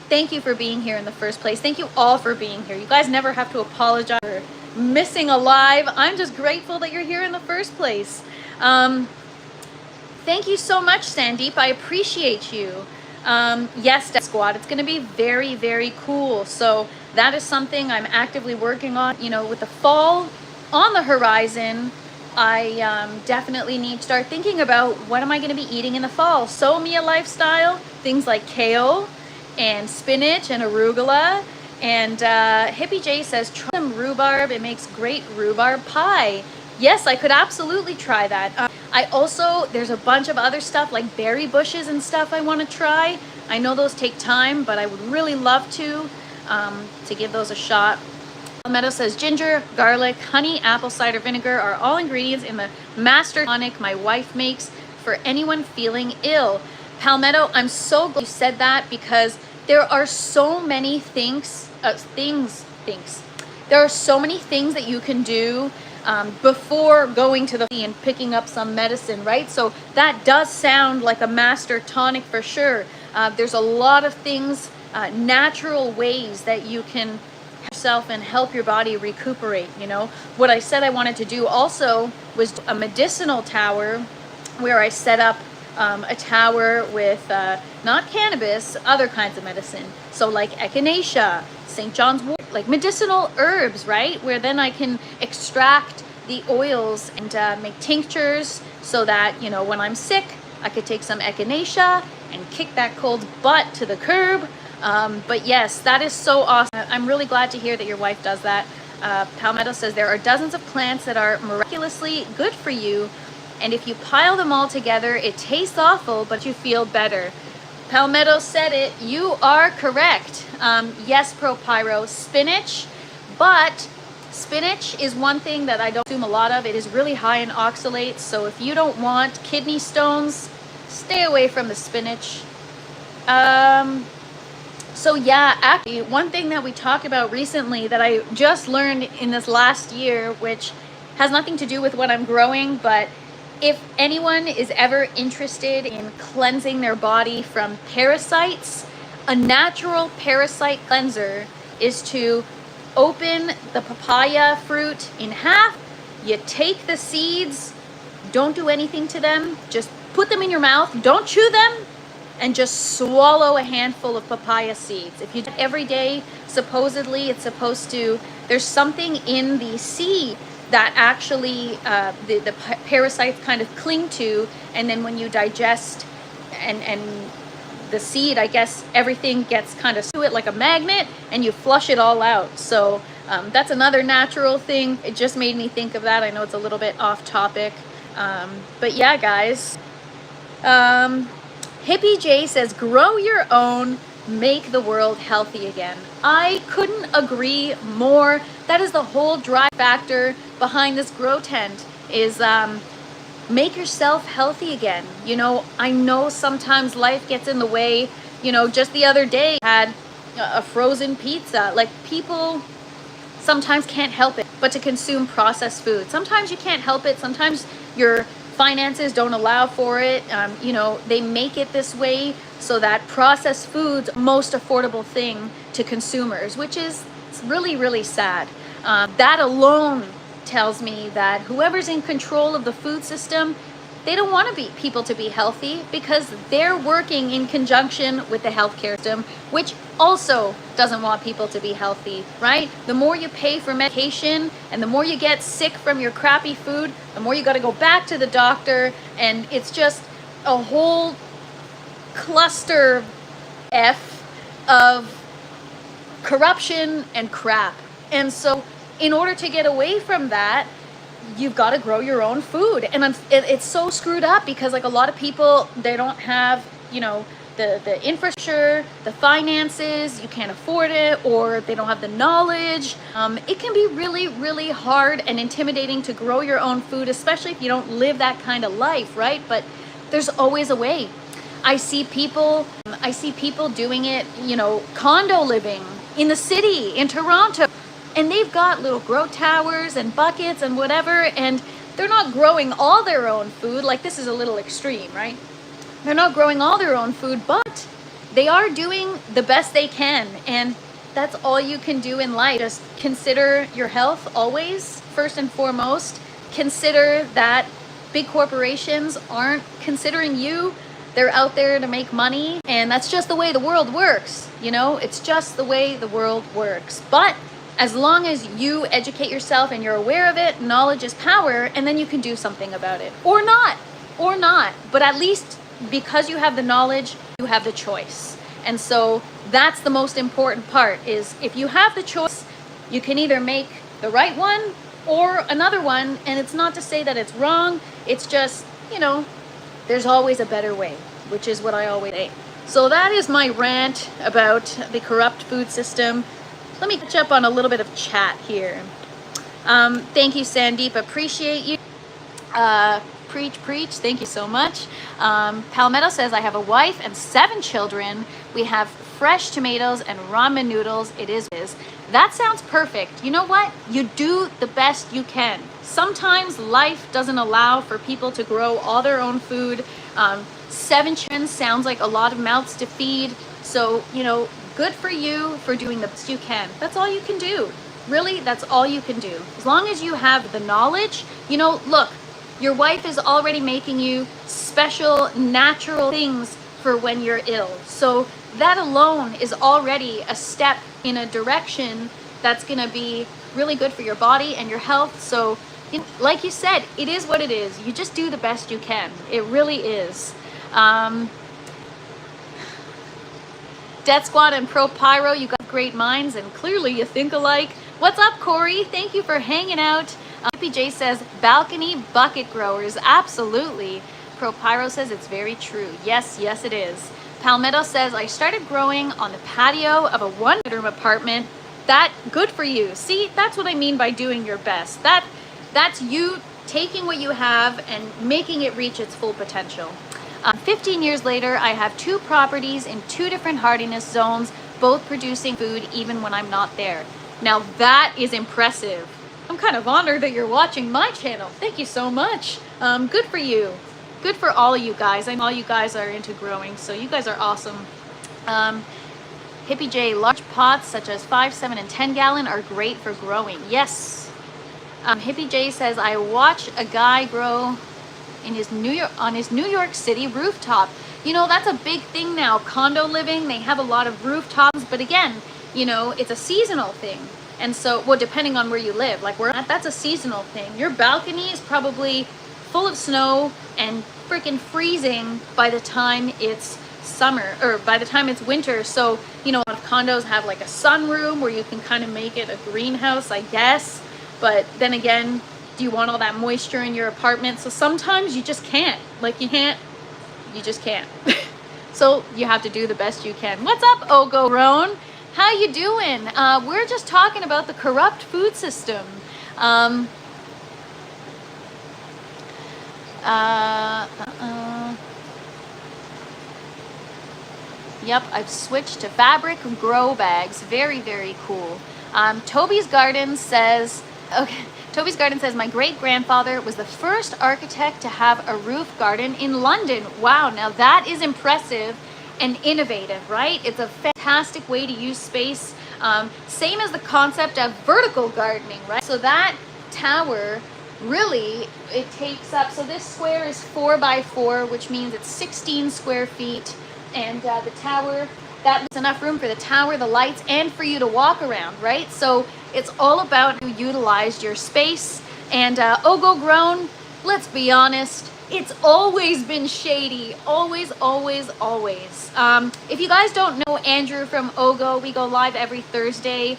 Thank you for being here in the first place. Thank you all for being here. You guys never have to apologize for missing a live. I'm just grateful that you're here in the first place. Thank you so much, Sandeep. I appreciate you. Yes, Death Squad, it's going to be very, very cool. So that is something I'm actively working on. You know, with the fall on the horizon, I definitely need to start thinking about what am I going to be eating in the fall. So Mia lifestyle, things like kale and spinach and arugula. And Hippie J says, try some rhubarb. It makes great rhubarb pie. Yes, I could absolutely try that. I also, there's a bunch of other stuff like berry bushes and stuff I want to try. I know those take time, but I would really love to give those a shot. Meadow says, ginger, garlic, honey, apple cider vinegar are all ingredients in the master tonic my wife makes for anyone feeling ill. Palmetto, I'm so glad you said that, because there are so many things there are so many things that you can do before going to the and picking up some medicine, right? So that does sound like a master tonic for sure. There's a lot of things, natural ways that you can help yourself and help your body recuperate. You know, what I said I wanted to do also was a medicinal tower where I set up a tower with not cannabis, other kinds of medicine. So like echinacea, St. John's wort, like medicinal herbs, right? Where then I can extract the oils and make tinctures so that, you know, when I'm sick, I could take some echinacea and kick that cold butt to the curb. But yes, that is so awesome. I'm really glad to hear that your wife does that. Palmetto says, there are dozens of plants that are miraculously good for you. And if you pile them all together, it tastes awful, but you feel better. Palmetto said it. You are correct. Yes, ProPyro. Spinach. But spinach is one thing that I don't consume a lot of. It is really high in oxalates. So if you don't want kidney stones, stay away from the spinach. So yeah, actually, one thing that we talked about recently that I just learned in this last year, which has nothing to do with what I'm growing, but if anyone is ever interested in cleansing their body from parasites, a natural parasite cleanser is to open the papaya fruit in half. You take the seeds, don't do anything to them, just put them in your mouth, don't chew them, and just swallow a handful of papaya seeds. If you do it every day, supposedly it's supposed to, there's something in the seed that actually the parasites kind of cling to, and then when you digest and the seed, I guess everything gets kind of to it like a magnet, and you flush it all out. So that's another natural thing. It just made me think of that. I know it's a little bit off topic, but yeah, guys. Hippie J says, grow your own, make the world healthy again. I couldn't agree more. That is the whole drive factor behind this grow tent, is make yourself healthy again. You know, I know sometimes life gets in the way. You know, just the other day I had a frozen pizza. Like, people sometimes can't help it but to consume processed food. Sometimes you can't help it. Sometimes your finances don't allow for it. You know, they make it this way so that processed food's most affordable thing to consumers, which is really, really sad. That alone tells me that whoever's in control of the food system, they don't want people to be healthy, because they're working in conjunction with the healthcare system, which also doesn't want people to be healthy, right? The more you pay for medication and the more you get sick from your crappy food, the more you got to go back to the doctor, and it's just a whole cluster F of corruption and crap. And so in order to get away from that, you've got to grow your own food. And it's so screwed up, because like a lot of people, they don't have, you know, the infrastructure, the finances, you can't afford it, or they don't have the knowledge. It can be really, really hard and intimidating to grow your own food, especially if you don't live that kind of life, right? But there's always a way. I see people doing it, you know, condo living in the city, in Toronto, and they've got little grow towers and buckets and whatever, and they're not growing all their own food. Like, this is a little extreme, right? They're not growing all their own food, but they are doing the best they can, and that's all you can do in life. Just consider your health always, first and foremost. Consider that big corporations aren't considering you. They're out there to make money, and that's just the way the world works. You know, it's just the way the world works. But as long as you educate yourself and you're aware of it, knowledge is power, and then you can do something about it. Or not. But at least because you have the knowledge, you have the choice. And so that's the most important part, is if you have the choice, you can either make the right one or another one. And it's not to say that it's wrong. It's just, you know, there's always a better way, which is what I always say. So that is my rant about the corrupt food system. Let me catch up on a little bit of chat here. Thank you, Sandeep. Appreciate you. Preach. Thank you so much. Palmetto says, I have a wife and 7 children. We have fresh tomatoes and ramen noodles. It is. That sounds perfect. You know what? You do the best you can. Sometimes life doesn't allow for people to grow all their own food. 7 children sounds like a lot of mouths to feed. So, you know, good for you for doing the best you can. That's all you can do. Really, that's all you can do. As long as you have the knowledge, you know, look, your wife is already making you special, natural things for when you're ill. So that alone is already a step in a direction that's going to be really good for your body and your health. So, like you said, it is what it is. You just do the best you can. It really is. Death Squad and Pro Pyro, you got great minds, and clearly you think alike. What's up, Corey? Thank you for hanging out. PJ says, balcony bucket growers. Absolutely. Pro Pyro says, it's very true. Yes, it is. Palmetto says, I started growing on the patio of a 1-bedroom apartment. That, good for you. See, that's what I mean by doing your best. That's you taking what you have and making it reach its full potential. 15 years later, I have 2 properties in 2 different hardiness zones, both producing food even when I'm not there. Now that is impressive. I'm kind of honored that you're watching my channel. Thank you so much. Good for you. Good for all of you guys. I know all you guys are into growing, so you guys are awesome. Hippie J, large pots such as 5, 7, and 10 gallon are great for growing. Yes. Hippie J says, I watch a guy grow in his New York City rooftop. You know, that's a big thing now. Condo living, they have a lot of rooftops, but again, you know, it's a seasonal thing. And so, well, depending on where you live, like where that's a seasonal thing. Your balcony is probably full of snow and freaking freezing by the time it's summer, or by the time it's winter. So, you know, a lot of condos have like a sunroom where you can kind of make it a greenhouse, I guess. But then again, do you want all that moisture in your apartment? So sometimes you just can't. Like you just can't. So you have to do the best you can. What's up, Ogo Roan? How you doing? We're just talking about the corrupt food system. Yep, I've switched to fabric grow bags. Very, very cool. Toby's Garden says, okay, Toby's Garden says, my great-grandfather was the first architect to have a roof garden in London. Wow, now that is impressive and innovative, right? It's a fantastic way to use space. Same as the concept of vertical gardening, right? So that tower, really, it takes up, so this square is 4 by 4, which means it's 16 square feet. And the tower, that's enough room for the tower, the lights, and for you to walk around, right? So it's all about you utilized your space. And Ogo Grown, let's be honest, it's always been shady. Always, always, always. If you guys don't know Andrew from Ogo, we go live every Thursday.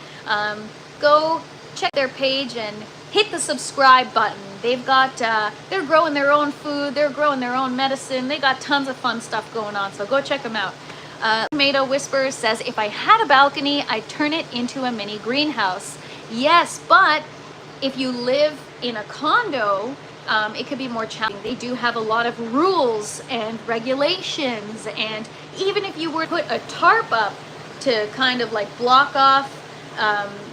Go check their page and hit the subscribe button. They've got, they're growing their own food, they're growing their own medicine, they got tons of fun stuff going on, so go check them out. Tomato Whisperer says, if I had a balcony, I'd turn it into a mini greenhouse. Yes, but if you live in a condo, it could be more challenging. They do have a lot of rules and regulations, and even if you were to put a tarp up to kind of like block off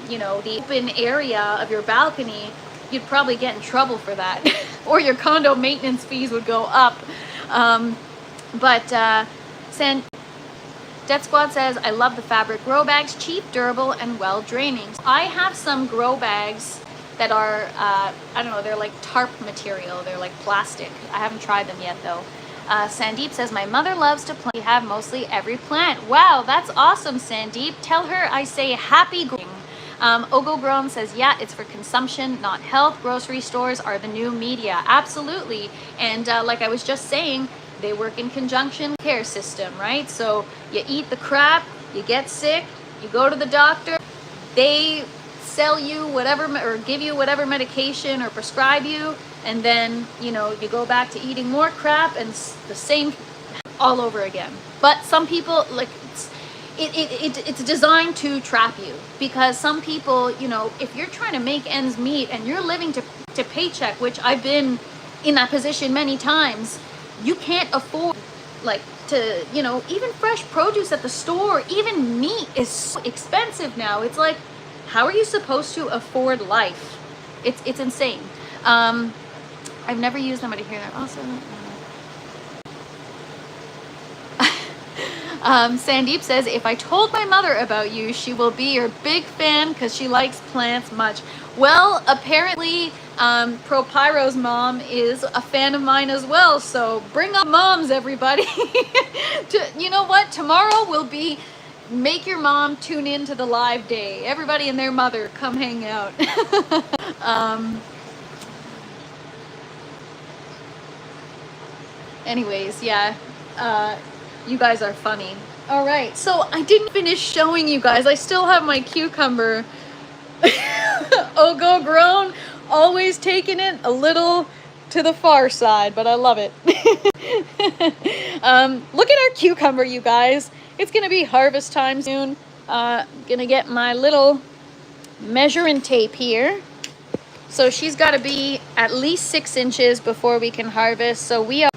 you know, the open area of your balcony, you'd probably get in trouble for that. Or your condo maintenance fees would go up. Death Squad says, I love the fabric grow bags, cheap, durable, and well draining. I have some grow bags that are, I don't know, they're like tarp material. They're like plastic. I haven't tried them yet though. Sandeep says, my mother loves to plant. We have mostly every plant. Wow, that's awesome, Sandeep. Tell her I say happy growing. Ogo Grown says, yeah, it's for consumption, not health. Grocery stores are the new media. Absolutely. And like I was just saying, they work in conjunction care system, right? So you eat the crap, you get sick, you go to the doctor, they sell you whatever or give you whatever medication or prescribe you, and then, you know, you go back to eating more crap and the same all over again. But some people, like, it's designed to trap you, because some people, you know, if you're trying to make ends meet and you're living to paycheck, which I've been in that position many times, you can't afford, like, to, you know, even fresh produce at the store, even meat is so expensive now. It's like, how are you supposed to afford life? It's insane. I've never used them, but I hear that also. Sandeep says, if I told my mother about you, she will be your big fan because she likes plants much. Well, apparently, ProPyro's mom is a fan of mine as well, so bring up moms, everybody. You know what? Tomorrow will be make your mom tune in to the live day. Everybody and their mother, come hang out. Anyways, yeah. You guys are funny. All right, so I didn't finish showing you guys. I still have my cucumber. Ogo Grown, always taking it a little to the far side, but I love it. Look at our cucumber, you guys. It's gonna be harvest time soon. Gonna get my little measuring tape here. So she's gotta be at least 6 inches before we can harvest. So we are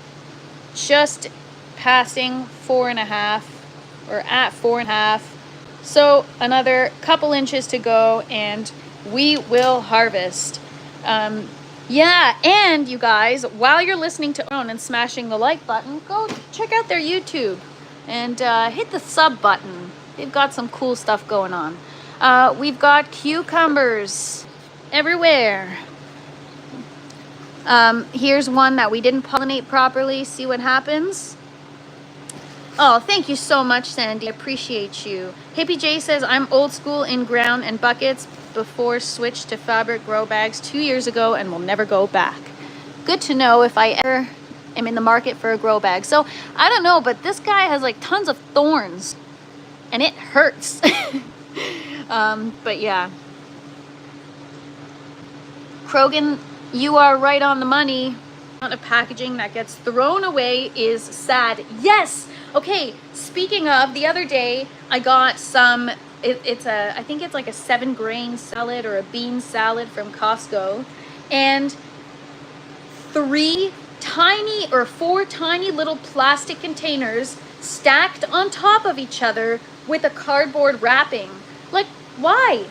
just passing 4.5, or at 4.5. So another couple inches to go and we will harvest. Yeah, and you guys, while you're listening to Own and smashing the like button, go check out their YouTube and hit the sub button. They've got some cool stuff going on. We've got cucumbers everywhere. Here's one that we didn't pollinate properly. See what happens? Oh, thank you so much, Sandy. I appreciate you. Hippie J says, I'm old school in ground and buckets before switched to fabric grow bags 2 years ago and will never go back. Good to know if I ever am in the market for a grow bag. So, I don't know, but this guy has like tons of thorns and it hurts. But yeah. Krogan, you are right on the money. The amount of packaging that gets thrown away is sad. Yes! Okay, speaking of, the other day I got some, I think it's like a 7-grain salad or a bean salad from Costco, and 4 tiny little plastic containers stacked on top of each other with a cardboard wrapping. Like, why?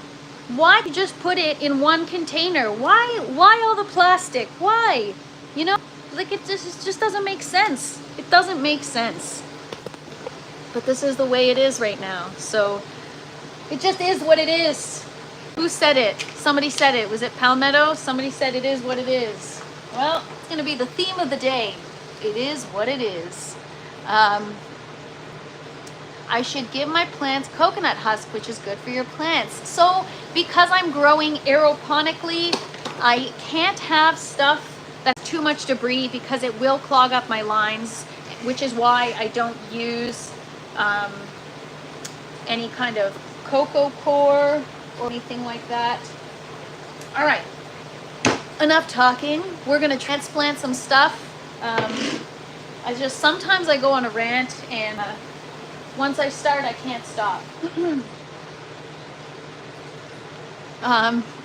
Why just put it in one container? Why all the plastic? Why? You know, like it just doesn't make sense. It doesn't make sense. But this is the way it is right now. So it just is what it is. Who said it? Somebody said it. Was it Palmetto? Somebody said it is what it is. Well, it's going to be the theme of the day. It is what it is. I should give my plants coconut husk, which is good for your plants. So because I'm growing aeroponically, I can't have stuff that's too much debris because it will clog up my lines, which is why I don't use any kind of cocoa core or anything like that. All right, enough talking. We're gonna transplant some stuff. Sometimes I go on a rant, and once I start, I can't stop.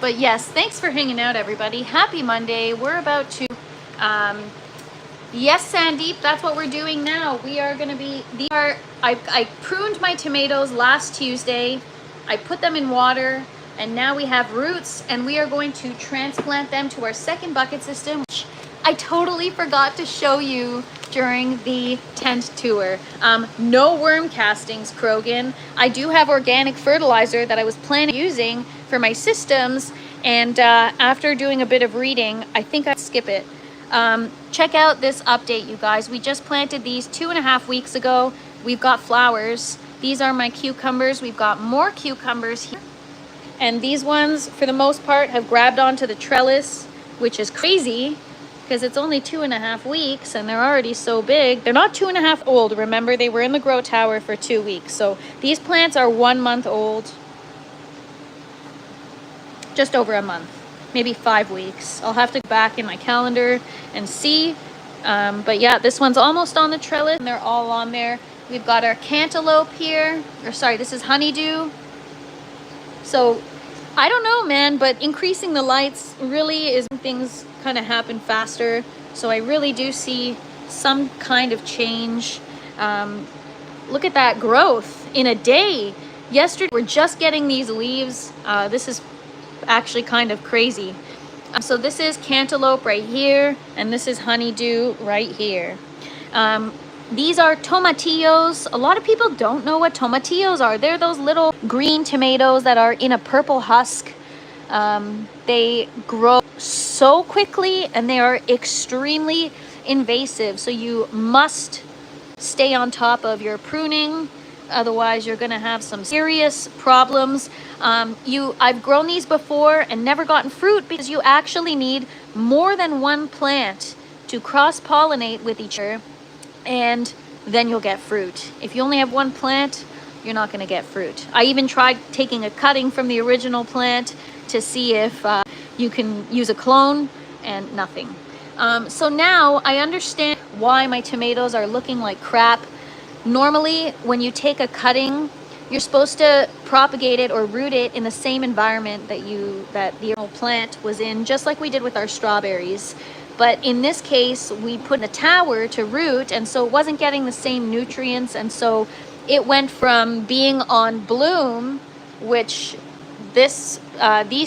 But yes, thanks for hanging out, everybody. Happy Monday. We're about to, yes, Sandeep, that's what we're doing now. We are going to be, I pruned my tomatoes last Tuesday. I put them in water, and now we have roots, and we are going to transplant them to our second bucket system, which I totally forgot to show you during the tent tour. No worm castings, Krogan. I do have organic fertilizer that I was planning on using for my systems, and after doing a bit of reading, I think I'd skip it. Check out this update, you guys. We just planted these 2.5 weeks ago. We've got flowers. These are my cucumbers. We've got more cucumbers here. And these ones, for the most part, have grabbed onto the trellis, which is crazy because it's only 2.5 weeks and they're already so big. They're not 2.5 old. Remember, they were in the grow tower for 2 weeks. So these plants are 1 month old. Just over a month, maybe 5 weeks. I'll have to go back in my calendar and see. But yeah, this one's almost on the trellis and they're all on there. We've got our cantaloupe here, or sorry, this is honeydew. So I don't know, man, but increasing the lights really is things kind of happen faster. So I really do see some kind of change. Look at that growth in a day. Yesterday, we're just getting these leaves. This is actually kind of crazy. So this is cantaloupe right here, and this is honeydew right here. These are tomatillos. A lot of people don't know what tomatillos are. They're those little green tomatoes that are in a purple husk. They grow so quickly and they are extremely invasive. So you must stay on top of your pruning. Otherwise, you're gonna have some serious problems. I've grown these before and never gotten fruit because you actually need more than one plant to cross-pollinate with each other, and then you'll get fruit. If you only have one plant, you're not gonna get fruit. I even tried taking a cutting from the original plant to see if you can use a clone, and nothing. So now I understand why my tomatoes are looking like crap. Normally, when you take a cutting, you're supposed to propagate it or root it in the same environment that the original plant was in, just like we did with our strawberries. But in this case, we put in the tower to root, and so it wasn't getting the same nutrients, and so it went from being on bloom, which these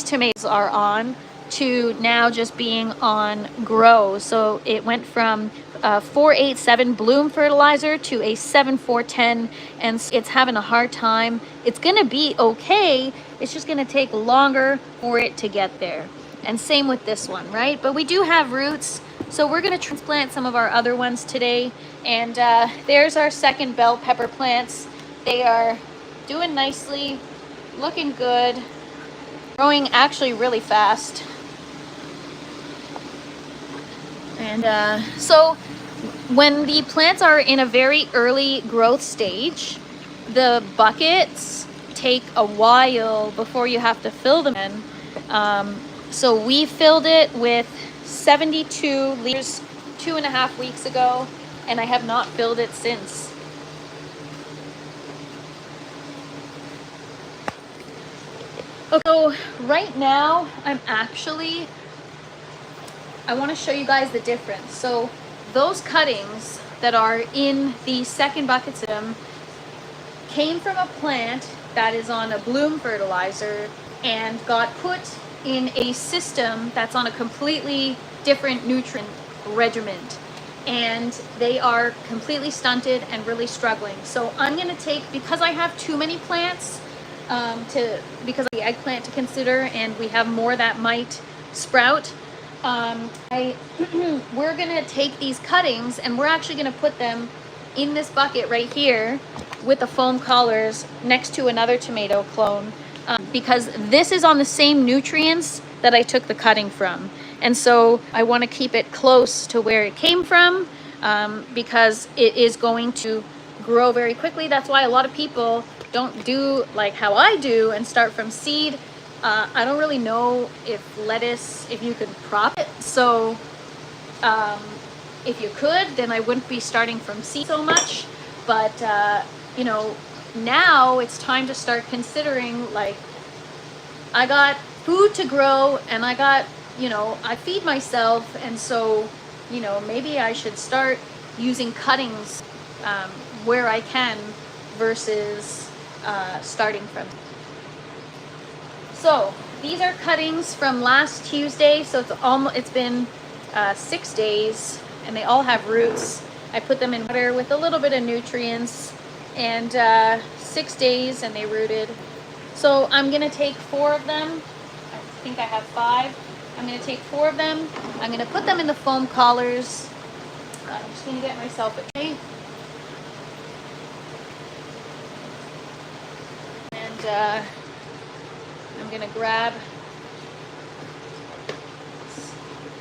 tomatoes are on, to now just being on grow. So it went from 487 bloom fertilizer to a 7410, and it's having a hard time. It's gonna be okay, it's just gonna take longer for it to get there. And same with this one, right? But we do have roots, so we're gonna transplant some of our other ones today. And there's our second bell pepper plants. They are doing nicely, looking good, growing actually really fast. And so when the plants are in a very early growth stage, the buckets take a while before you have to fill them in. So we filled it with 72 liters 2.5 weeks ago, and I have not filled it since. Okay, so right now I want to show you guys the difference. So those cuttings that are in the second bucket system came from a plant that is on a bloom fertilizer and got put in a system that's on a completely different nutrient regimen. And they are completely stunted and really struggling. So I'm going to take, because I have too many plants, because of the eggplant to consider, and we have more that might sprout, we're going to take these cuttings and we're actually going to put them in this bucket right here with the foam collars next to another tomato clone, because this is on the same nutrients that I took the cutting from. And so I want to keep it close to where it came from, because it is going to grow very quickly. That's why a lot of people don't do like how I do and start from seed. I don't really know if lettuce, if you could prop it. So if you could, then I wouldn't be starting from seed so much. But, you know, now it's time to start considering, like, I got food to grow and I got, you know, I feed myself. And so, you know, maybe I should start using cuttings where I can versus starting from. So these are cuttings from last Tuesday. So it's been 6 days and they all have roots. I put them in water with a little bit of nutrients, and 6 days and they rooted. So I'm gonna take 4 of them. I think I have 5. I'm gonna take 4 of them. I'm gonna put them in the foam collars. I'm just gonna get myself a tray. And I'm gonna grab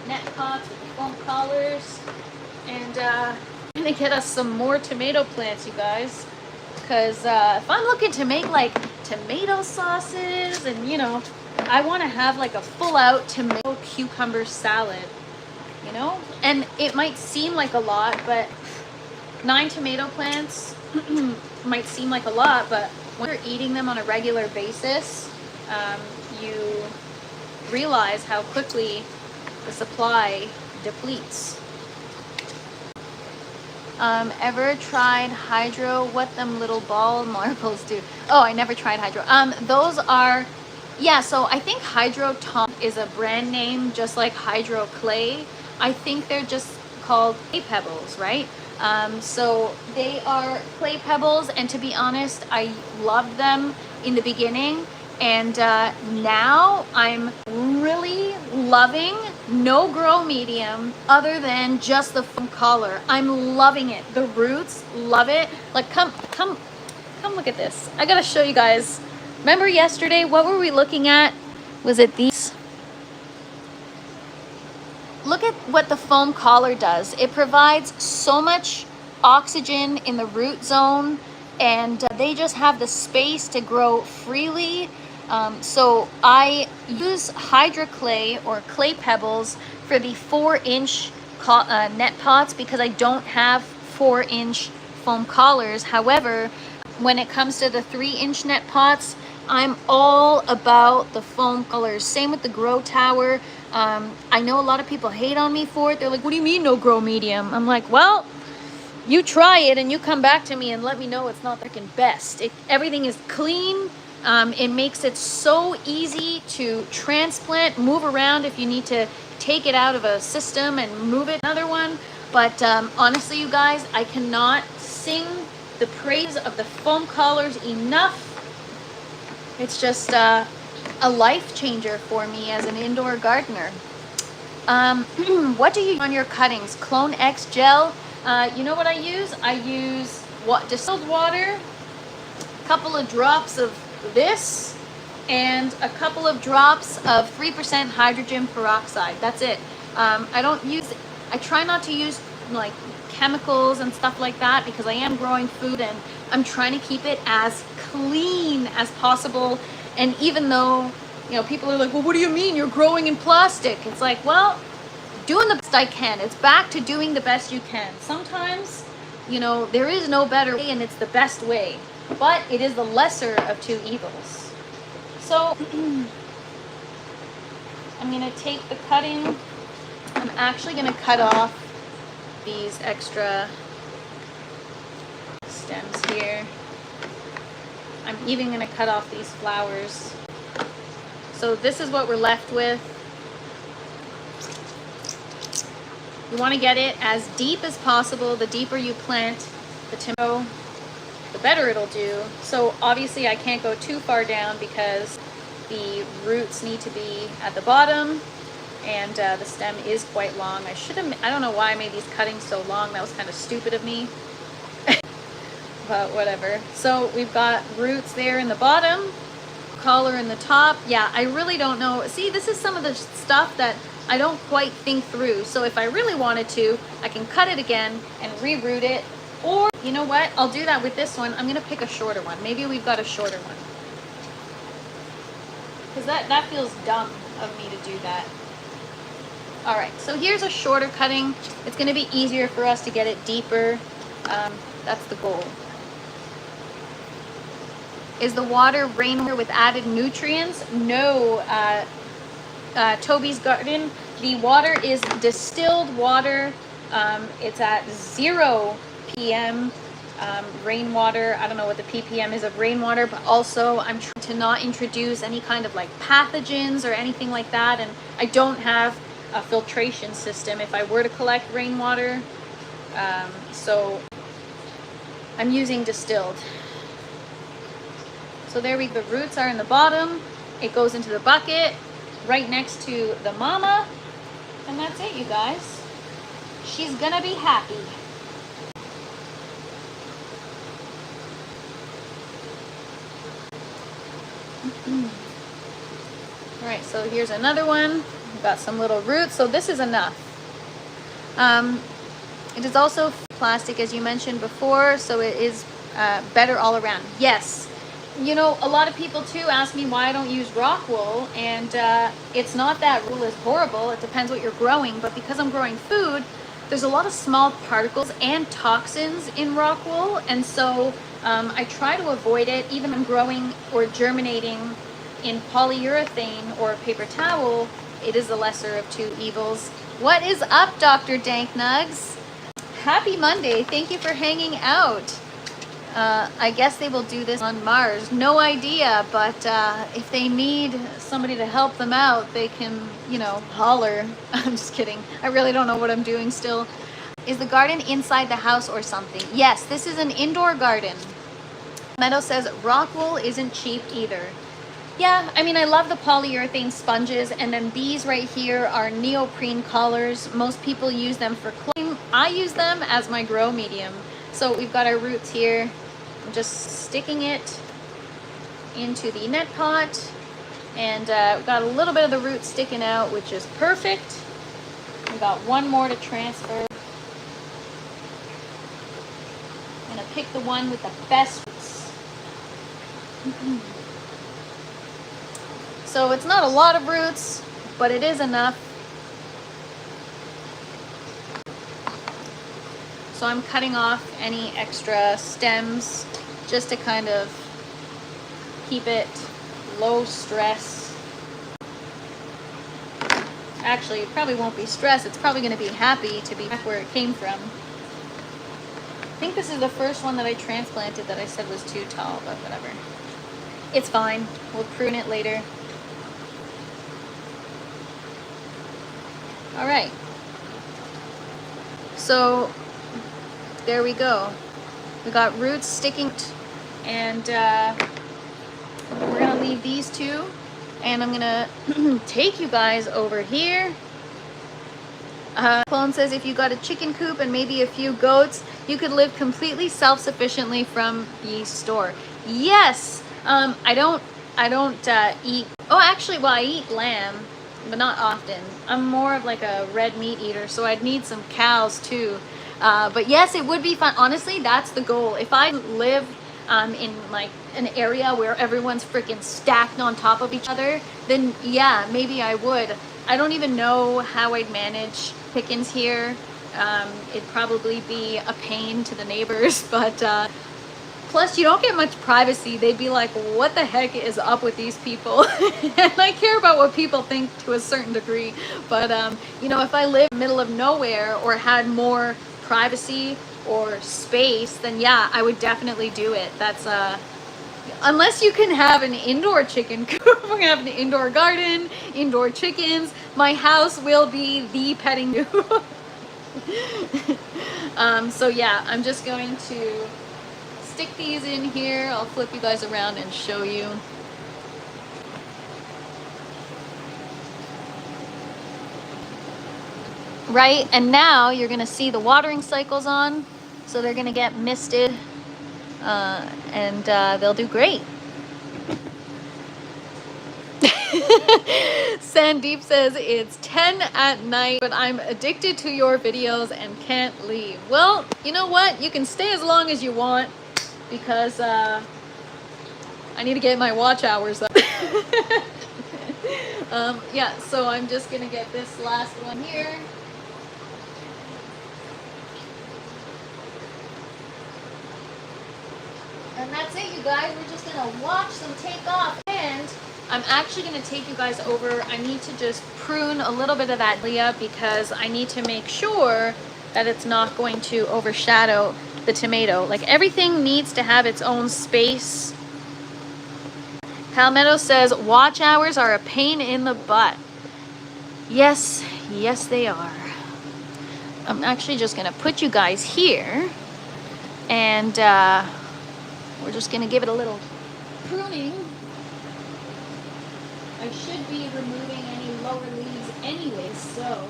net pots with the foam collars, and I'm gonna get us some more tomato plants, you guys, because if I'm looking to make like tomato sauces, and you know, I want to have like a full out tomato cucumber salad, you know, and it might seem like a lot, but 9 tomato plants might seem like a lot, but when you're eating them on a regular basis, you realize how quickly the supply depletes. Ever tried hydro? What them little ball marbles do? Oh, I never tried hydro. Those are, yeah, so I think Hydro Tom is a brand name, just like Hydro Clay. I think they're just called clay pebbles, right? So they are clay pebbles, and to be honest, I loved them in the beginning, and now I'm really loving no grow medium other than just the foam collar. I'm loving it. The roots, love it. Like, come look at this. I gotta show you guys. Remember yesterday, what were we looking at? Was it these? Look at what the foam collar does. It provides so much oxygen in the root zone, and they just have the space to grow freely. So I use hydro clay or clay pebbles for the 4-inch net pots because I don't have 4-inch foam collars. However, when it comes to the 3-inch net pots, I'm all about the foam collars. Same with the grow tower. I know a lot of people hate on me for it. They're like, what do you mean no grow medium? I'm like, well, you try it and you come back to me and let me know it's not freaking best. Everything is clean. It makes it so easy to transplant, move around if you need to take it out of a system and move it another one. But honestly, you guys, I cannot sing the praise of the foam collars enough. It's just a life changer for me as an indoor gardener. What do you use on your cuttings? Clone X gel. You know what I use? I use distilled water, a couple of drops of this, and a couple of drops of 3% hydrogen peroxide. That's it. I try not to use like chemicals and stuff like that because I am growing food and I'm trying to keep it as clean as possible. And even though, you know, people are like, well, what do you mean you're growing in plastic? It's like, well, doing the best I can. It's back to doing the best you can. Sometimes, you know, there is no better way and it's the best way, but it is the lesser of two evils. So I'm gonna take the cutting. I'm actually gonna cut off these extra stems here. I'm even gonna cut off these flowers. So this is what we're left with. You want to get it as deep as possible. The deeper you plant the tomato, the better it'll do. So obviously I can't go too far down because the roots need to be at the bottom, and the stem is quite long. I don't know why I made these cuttings so long. That was kind of stupid of me. But whatever. So we've got roots there in the bottom, collar in the top. Yeah, I really don't know. See, this is some of the stuff that I don't quite think through. So if I really wanted to, I can cut it again and reroot it. Or, you know what? I'll do that with this one. I'm going to pick a shorter one. Maybe we've got a shorter one. Because that feels dumb of me to do that. All right, so here's a shorter cutting. It's going to be easier for us to get it deeper. That's the goal. Is the water rainwater with added nutrients? No, Toby's Garden. The water is distilled water. It's at 0 ppm rainwater. I don't know what the ppm is of rainwater, but also I'm trying to not introduce any kind of like pathogens or anything like that. And I don't have a filtration system if I were to collect rainwater. So I'm using distilled. So there we go. The roots are in the bottom. It goes into the bucket right next to the mama. And that's it, you guys. She's gonna be happy. All right, so here's another one. We've got some little roots. So this is enough. It is also plastic, as you mentioned before, so it is better all around. Yes. You know, a lot of people too ask me why I don't use rock wool, and it's not that wool is horrible. It depends what you're growing, but because I'm growing food, there's a lot of small particles and toxins in rock wool, and so I try to avoid it. Even when I'm growing or germinating in polyurethane or paper towel, it is the lesser of two evils. What is up, Dr. Dank Nugs? Happy Monday. Thank you for hanging out. I guess they will do this on Mars. No idea, but if they need somebody to help them out, they can, you know, holler. I'm just kidding. I really don't know what I'm doing still. Is the garden inside the house or something? Yes, this is an indoor garden. Meadow says rock wool isn't cheap either. Yeah, I mean, I love the polyurethane sponges, and then these right here are neoprene collars. Most people use them for clothing. I use them as my grow medium. So we've got our roots here. I'm just sticking it into the net pot, and we've got a little bit of the root sticking out, which is perfect. We've got one more to transfer. I'm gonna pick the one with the best roots. So it's not a lot of roots, but it is enough. So I'm cutting off any extra stems just to kind of keep it low stress. Actually, it probably won't be stress. It's probably going to be happy to be back where it came from. I think this is the first one that I transplanted that I said was too tall, but whatever. It's fine. We'll prune it later. All right. So there we go. We got roots sticking, and we're gonna leave these two, and I'm gonna take you guys over here. Clone says if you got a chicken coop and maybe a few goats, you could live completely self-sufficiently from the store. Yes. I don't eat. Oh, actually, well, I eat lamb, but not often. I'm more of like a red meat eater, so I'd need some cows too. But yes, it would be fun. Honestly, that's the goal. If I live in like an area where everyone's freaking stacked on top of each other, then yeah, maybe I would. I don't even know how I'd manage chickens here. It'd probably be a pain to the neighbors, but plus you don't get much privacy. They'd be like, what the heck is up with these people? And I care about what people think to a certain degree, but you know, if I lived in the middle of nowhere or had more privacy, or space, then yeah, I would definitely do it. That's unless you can have an indoor chicken coop, we have an indoor garden, indoor chickens, my house will be the petting zoo. So yeah, I'm just going to stick these in here. I'll flip you guys around and show you. Right, and now you're gonna see the watering cycles on, so they're gonna get misted, and they'll do great. Sandeep says it's 10 at night, but I'm addicted to your videos and can't leave. Well, you know what? You can stay as long as you want, because I need to get my watch hours up. Yeah, so I'm just gonna get this last one here. And that's it, you guys. We're just gonna watch them take off, and I'm actually gonna take you guys over. I need to just prune a little bit of that dahlia because I need to make sure that it's not going to overshadow the tomato. Like, everything needs to have its own space. Palmetto says watch hours are a pain in the butt. Yes, yes they are. I'm actually just gonna put you guys here, and we're just gonna give it a little pruning. I should be removing any lower leaves anyway, so.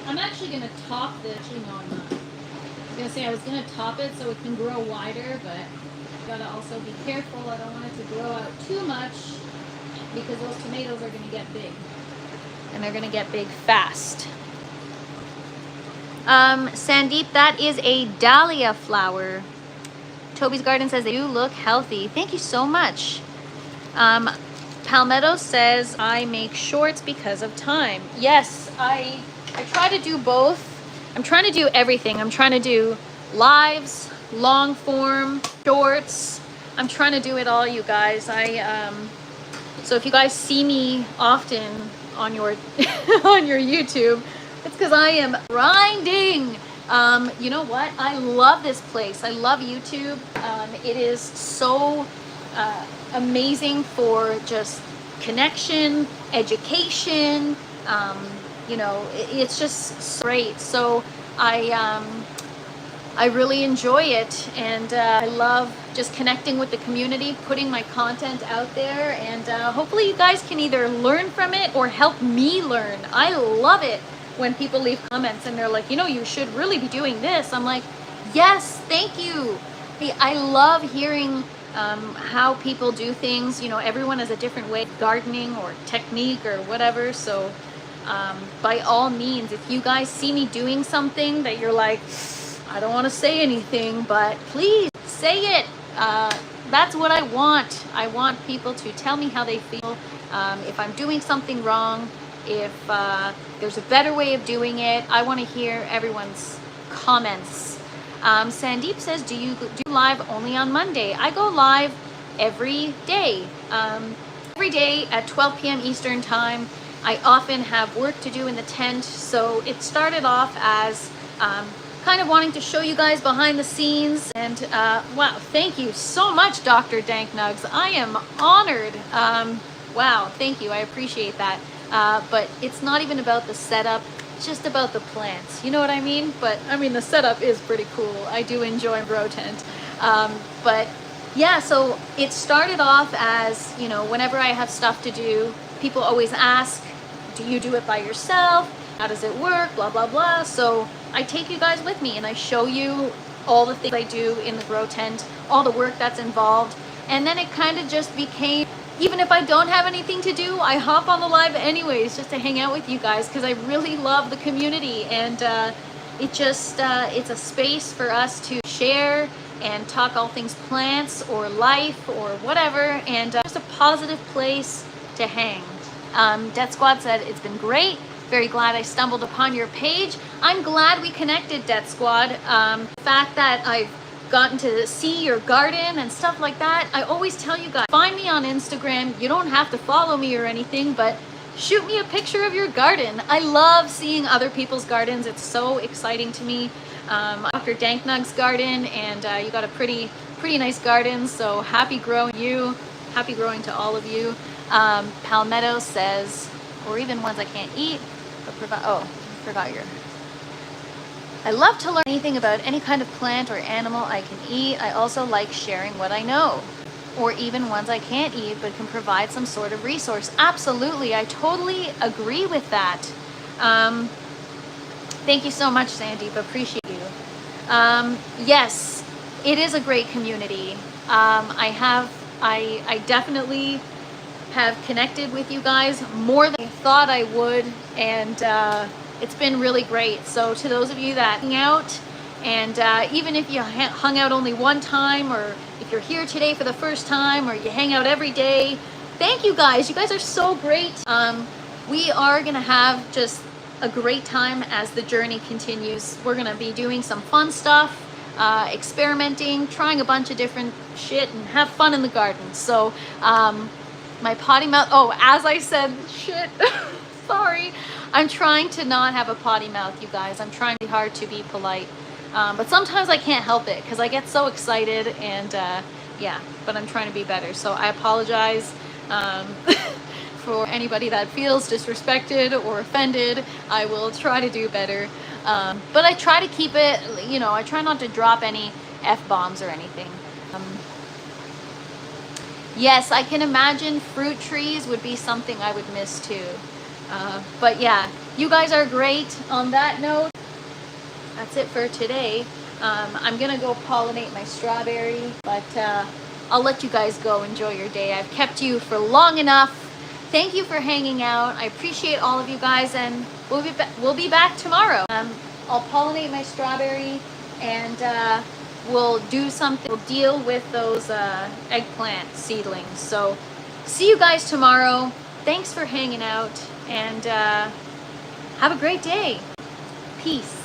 I'm actually gonna top this. Actually, no, I'm not. I was gonna say I was gonna top it so it can grow wider, but gotta also be careful. I don't want it to grow out too much because those tomatoes are gonna get big, and they're gonna get big fast. Sandeep, that is a dahlia flower. Toby's Garden says they do look healthy. Thank you so much. Palmetto says I make shorts because of time. Yes, I try to do both. I'm trying to do everything. I'm trying to do lives, long form, shorts. I'm trying to do it all, you guys. So if you guys see me often on your on your YouTube, it's because I am grinding. You know what? I love this place. I love YouTube. It is so amazing for just connection, education. You know, it's just great. So I really enjoy it, and I love just connecting with the community, putting my content out there, and hopefully you guys can either learn from it or help me learn. I love it when people leave comments and they're like, you know, you should really be doing this. I'm like, yes, thank you. Hey, I love hearing how people do things. You know, everyone has a different way of gardening or technique or whatever, so by all means, if you guys see me doing something that you're like, I don't want to say anything, but please say it. That's what I want. I want people to tell me how they feel. If I'm doing something wrong, if there's a better way of doing it, I want to hear everyone's comments. Sandeep says, do you do live only on Monday? I go live every day. Every day at 12 p.m. Eastern time. I often have work to do in the tent, so it started off as kind of wanting to show you guys behind the scenes, and wow, thank you so much, Dr. Danknugs. I am honored. Wow, thank you, I appreciate that. But it's not even about the setup, it's just about the plants, you know what I mean? But I mean, the setup is pretty cool. I do enjoy grow tent. But yeah, so it started off as, you know, whenever I have stuff to do, people always ask, do you do it by yourself? How does it work? Blah, blah, blah. So I take you guys with me and I show you all the things I do in the grow tent, all the work that's involved. And then it kind of just became, even if I don't have anything to do, I hop on the live anyways, just to hang out with you guys, because I really love the community. And it just, it's a space for us to share and talk all things plants or life or whatever, and just a positive place to hang. Death Squad said, it's been great. Very glad I stumbled upon your page. I'm glad we connected, Death Squad. The fact that I've gotten to see your garden and stuff like that. I always tell you guys, find me on Instagram. You don't have to follow me or anything, but shoot me a picture of your garden. I love seeing other people's gardens. It's so exciting to me. Dr. Danknug's garden, and you got a pretty nice garden, so happy growing you. Happy growing to all of you. Palmetto says, or even ones I can't eat, but forgot your... I love to learn anything about any kind of plant or animal I can eat. I also like sharing what I know, or even ones I can't eat but can provide some sort of resource. Absolutely, I totally agree with that. Thank you so much, Sandeep, appreciate you. Yes, it is a great community. I definitely have connected with you guys more than I thought I would, and it's been really great. So to those of you that hang out, and even if you hung out only one time, or if you're here today for the first time, or you hang out every day, thank you guys. You guys are so great. We are gonna have just a great time as the journey continues. We're gonna be doing some fun stuff, experimenting, trying a bunch of different shit, and have fun in the garden. So my potty mouth, as I said, shit, sorry. I'm trying to not have a potty mouth, you guys. I'm trying really hard to be polite. But sometimes I can't help it because I get so excited, and yeah, but I'm trying to be better. So I apologize for anybody that feels disrespected or offended. I will try to do better. But I try to keep it, I try not to drop any F-bombs or anything. Yes, I can imagine fruit trees would be something I would miss too. But yeah, you guys are great. On that note, that's it for today. I'm gonna go pollinate my strawberry, but I'll let you guys go enjoy your day. I've kept you for long enough. Thank you for hanging out. I appreciate all of you guys, and we'll be back tomorrow. I'll pollinate my strawberry, and we'll do something. We'll deal with those eggplant seedlings. So see you guys tomorrow. Thanks for hanging out, and have a great day. Peace.